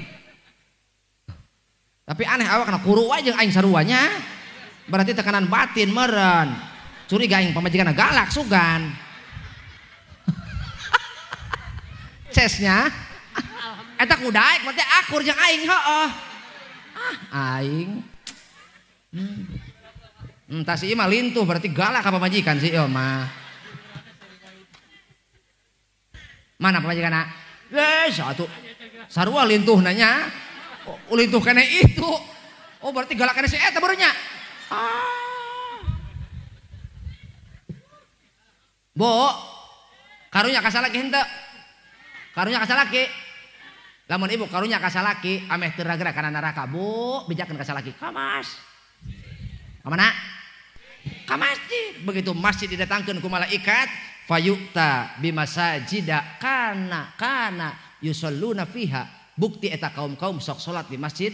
Tapi aneh awakna kuru wae jeung aing saruanya. Berarti tekanan batin meureun. Curiga aing pamajikanna galak sugan. Cesnya eta ku daek berarti akur jeung aing heueuh. Aing. Entah si mah lintuh berarti galak apa majikan sih ieu mah. Mana pamajikanna? Satu. Sarua lintuh nanya. Oh, lintuh kene itu. Oh berarti galak kene si eta baru nya. Bo, karunya kasalaki henteu? Karunya kasalaki? Lamun ibu karunya kasalaki ameh teu ragra kana neraka, Bu, bijakeun kasalaki. Ka mas. Ka mana? Ka masjid. Begitu masjid didatangkeun ku malaikat, fayu'ta bimasajida kana yusalluna fiha. Bukti eta kaum-kaum sok salat di masjid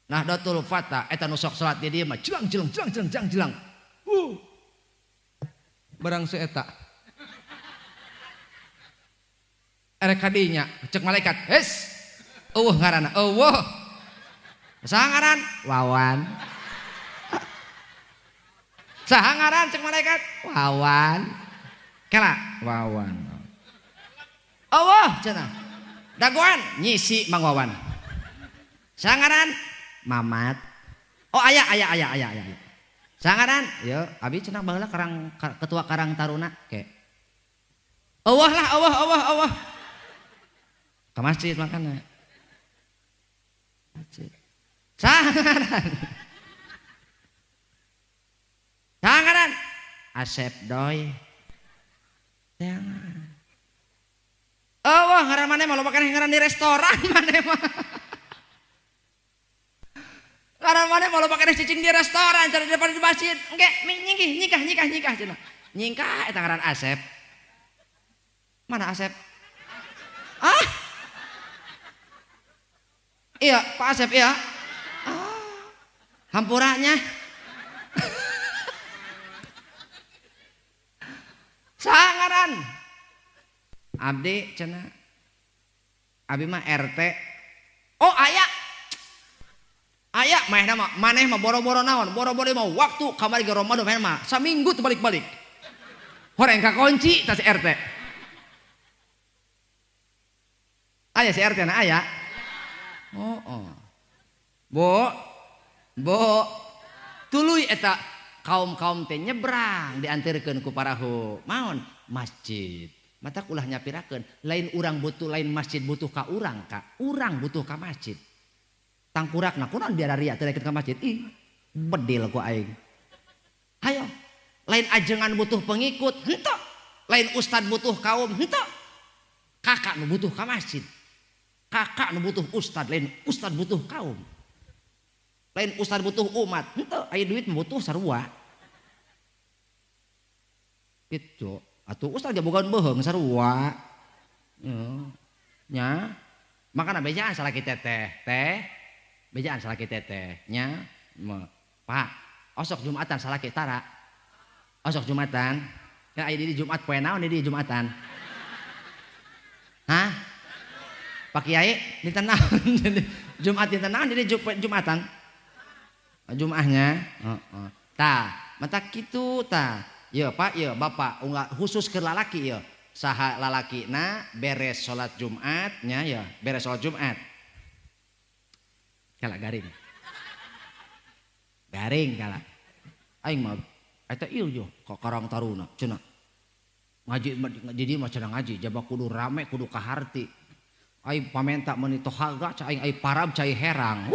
Nahdlatul Fatah eta nu sok salat di dieu mah jelang. Barang seeta erek kadinya cek malaikat, "Hes, eueuh ngaranna." "Eueuh." Saha ngaran? "Wawan." Saha ngaran cek malaikat? "Wawan." Kela, "Wawan." "Eueuh," cenah. "Dagoan?" "Nyisi Mang Wawan." Saha ngaran? "Mamat." "Oh aya. Saha ngaran?" "Yo, abi cenah baheula ketua Karang Taruna." "Ke." "Eueuh lah, eueuh." Ka masjid makana. Masjid. Saha ngaran? Saha ngaran? "Asep Doy." Jangan. "Eueuh, ngaran maneh mah loba keneh ngaran di restoran maneh mah." Ngaran maneh mah loba keneh cicing di restoran cara di depan di masjid. Engke nyingkah cenah. Nyingkah eta ngaran Asep. Mana Asep? Iya, Pak Asep ya. Hampuranya. Saha ngaran? "Abdi cenah." "Abi mah RT." "Oh aya maneh mah boro-boro naon? Boro-boro mah waktu kamari ge Ramadan maneh mah saminggu teu balik-balik. Horeng ka kunci tas RT. Aya si RT na aya? Oh. Bo. Tuluy eta kaum-kaum teh nyebrang dianterkeun ku parahu maon masjid. Matak ulah nyapirakeun, lain urang butuh lain masjid butuh ka urang, urang butuh ka masjid. Tangkurakna kunaon biar ria teu deket ka masjid. Ih, bedil ku aing. Hayo, lain ajengan butuh pengikut, henteu. Lain ustad butuh kaum, henteu. Kakak nu butuh ka masjid. Kakak nu butuh ustad, lain ustad butuh kaum. Lain ustad butuh umat, henteu. Aya duit butuh sarua. Kitu. Atuh ustad ge bogaan beuheung sarua. Nya. Makana bejaan salaki teteh. Bejaan salaki teteh nya. Pak, osok Jumatan salaki tara. Osok Jumatan. Kan aya di Jumat poe naon di Jumatan? Hah? Pak Kiai dinten naon? Jumat dinten naon di Jumatan? Jumaahnya. Heeh. Tah, mata kitu tah. Ieu Pak, ieu Bapak unggal khusus ke lalaki ieu. Saha lalakina beres salat Jumat nya ya, beres salat Jumat. Kala garing. Garing kala. Aing mah eta ieu yo ka Karang Taruna cenah. Ngaji di dieu mah cenah ngaji, jaba kudu rame kudu kaharti. Ai pamenta meuni tohaga ca aing ai parab cai herang.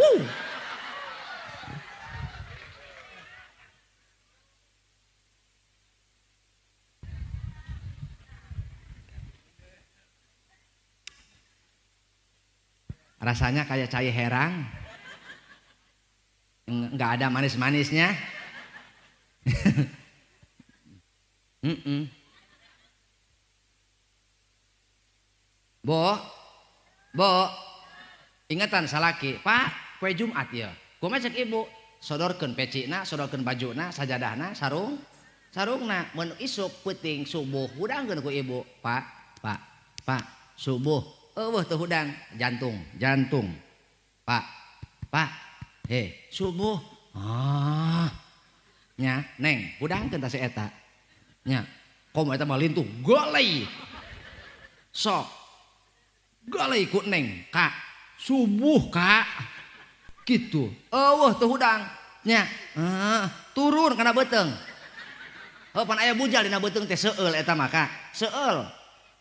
Rasanya kayak cai herang. Enggak ada manis-manisnya. Bo, ingatan salaki, Pak, kue Jumat ya. Kumaha cek ibu, sodorkeun pecina, sodorkeun bajuna, sajadahna, sarungna, mun isuk peuting subuh hudangkeun ku ibu, Pak, subuh, eueuh teu hudang, jantung, Pak, subuh, nya, Neng, hudangkeun tah si eta, nya, komo eta mah lintuh, golei, sok. Galai ku Neng, Kak, subuh Kak, gitu. Eueuh teu hudang, nya, turun kana beuteng. Pan aya bujal dina beuteng teh seueul eta mah Kak, seueul.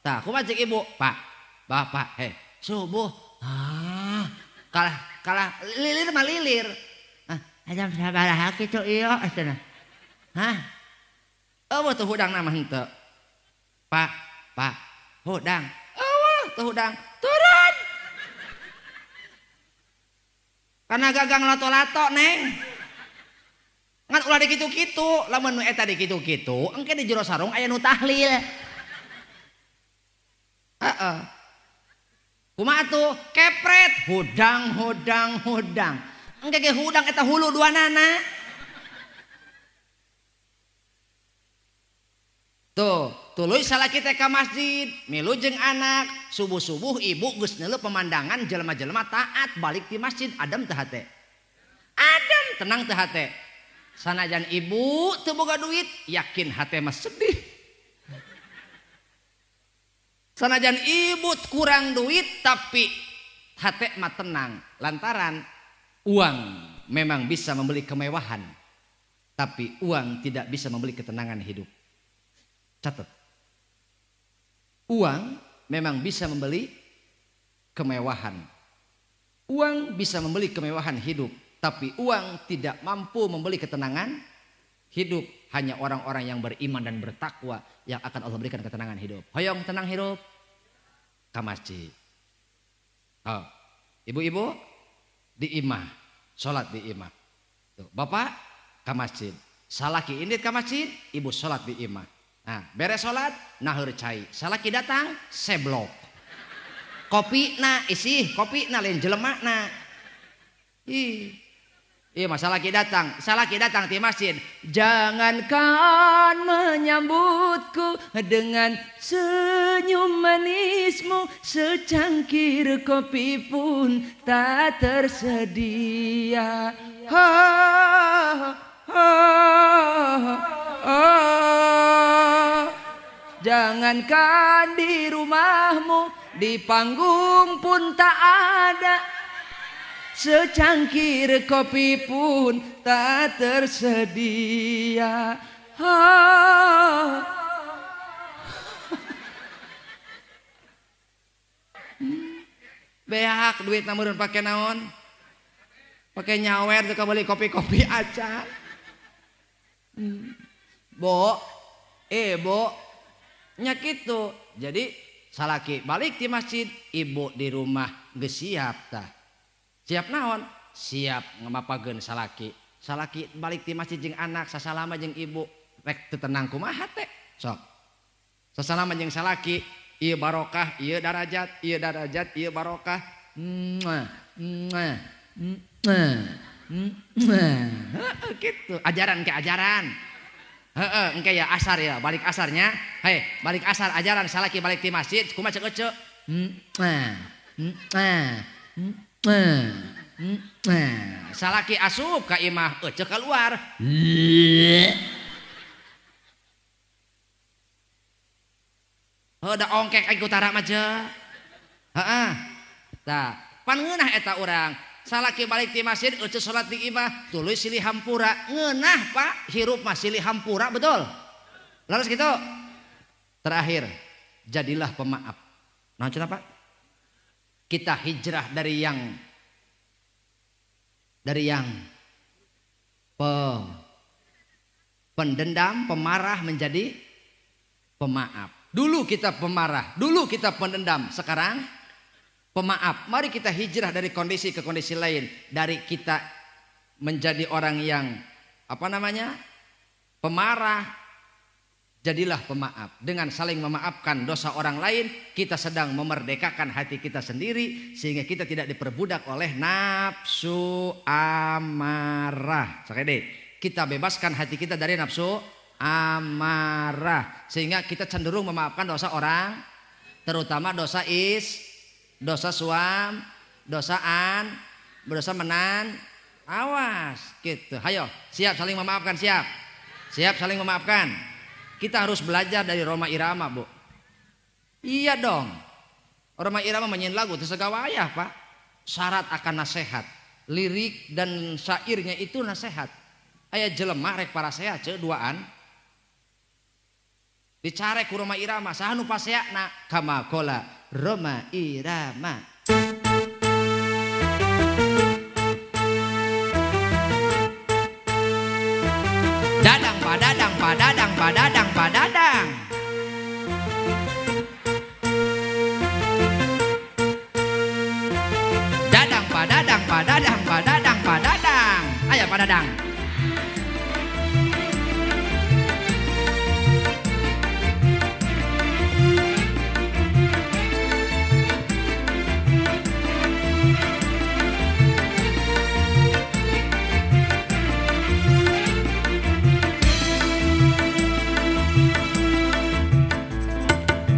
Tah kumaha cek ibu, Pak, Bapak, subuh, kalah lilir mah lilir. Jam sabaraha kitu ieu cenah. Eueuh teu hudangna mah henteu. Pak, hudang. Teu hudang. Turun. Karena gagang lato-lato Neng. Ngan ulah dikitu-kitu, lamun nu eta dikitu-kitu, engke di jero sarung aya nu tahlil. Heeh. Kumaha atuh? Kepret, hudang. Engke ge hudang eta hulu duanana. Tuh, tuluy salaki teh ka masjid, milu jeung anak, subuh-subuh ibu geus neuleuh pemandangan jelema-jelema taat balik di masjid, adem teu hate? Adem, tenang teu hate? Sanajan ibu teu boga duit, yakin hate mah sedih. Sanajan ibu kurang duit tapi hate mah tenang, lantaran uang memang bisa membeli kemewahan, tapi uang tidak bisa membeli ketenangan hidup. Catat. Uang memang bisa membeli kemewahan. Uang bisa membeli kemewahan hidup, tapi uang tidak mampu membeli ketenangan hidup. Hanya orang-orang yang beriman dan bertakwa yang akan Allah berikan ketenangan hidup. Hoyong tenang hidup ka masjid. Ibu-ibu di imah, salat di imah. Tuh, bapak ka masjid, salaki indit ka masjid, ibu salat di imah. Nah, beres sholat, naheur cai. Salaki datang, seblok. Kopi na, kopi na lain jelema na. Iya, salaki datang di masjid. Jangankan menyambutku dengan senyum manismu, secangkir kopi pun tak tersedia. Jangankan di rumahmu, di panggung pun tak ada, secangkir kopi pun tak tersedia. Beak duit namun pakai naon? Pakai nyawer tuh beli kopi-kopi aja. Bo, nya kitu. Jadi salaki balik di masjid, ibu di rumah geus siap tah. Siap naon? Siap ngamapageun salaki. Salaki balik di masjid jeung anak, sasalama jeung ibu, rek teu tenang kumaha teh? Sok. Sasalama jeung salaki, ieu barokah, ieu darajat, ieu barokah. Gitu, ajaran ke ajaran. Engke ya asar ya, balik asarnya. Balik asar ajaran salaki balik di masjid, kumaha ceuk ece. Salaki asup ka imah, ece keluar. Da ongkek aing utara mah je. Tah, pan ngeunah eta urang. Salaki balik di masjid, ece salat di imah, tuluy silih hampura. Ngeunah Pak, hirup mah silih hampura, betul? Laras gitu. Terakhir, jadilah pemaaf. Nah cenah Pak? kita hijrah dari yang pendendam, pemarah menjadi pemaaf. Dulu kita pemarah, dulu kita pendendam, sekarang pemaaf. Mari kita hijrah dari kondisi ke kondisi lain, dari kita menjadi orang yang pemarah, jadilah pemaaf. Dengan saling memaafkan dosa orang lain, kita sedang memerdekakan hati kita sendiri sehingga kita tidak diperbudak oleh nafsu amarah. Sekali kita bebaskan hati kita dari nafsu amarah sehingga kita cenderung memaafkan dosa orang, terutama dosa dosa suam, dosaan, berdosa menan. Awas gitu. Hayo, siap saling memaafkan, siap. Siap saling memaafkan. Kita harus belajar dari Rhoma Irama, Bu. Iya dong. Rhoma Irama menyanyi lagu Tesagawa Ayah, Pak. Syarat akan nasihat. Lirik dan syairnya itu nasihat. Aya jelemah rek para sehat duaan. Dicarek ku Rhoma Irama, sahanu paseakna kama kola Rhoma Irama. Dadang padadang padadang padadang padadang. Dadang padadang padadang padadang padadang. Ayo padadang.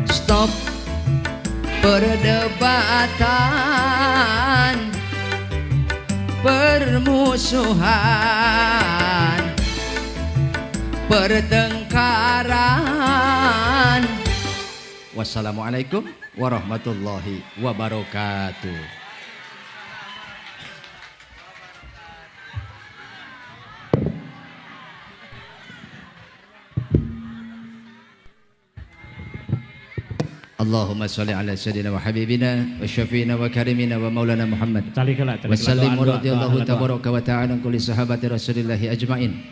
Stop perdebatan, permusuhan, pertengkaran. Wassalamualaikum warahmatullahi wabarakatuh. Allahumma salli ala sayyidina wa habibina wa syafiina wa karimina wa maulana Muhammad wa sallim wa radiyallahu tabaraka wa ta'ala kulli sahabati rasulillahi ajma'in.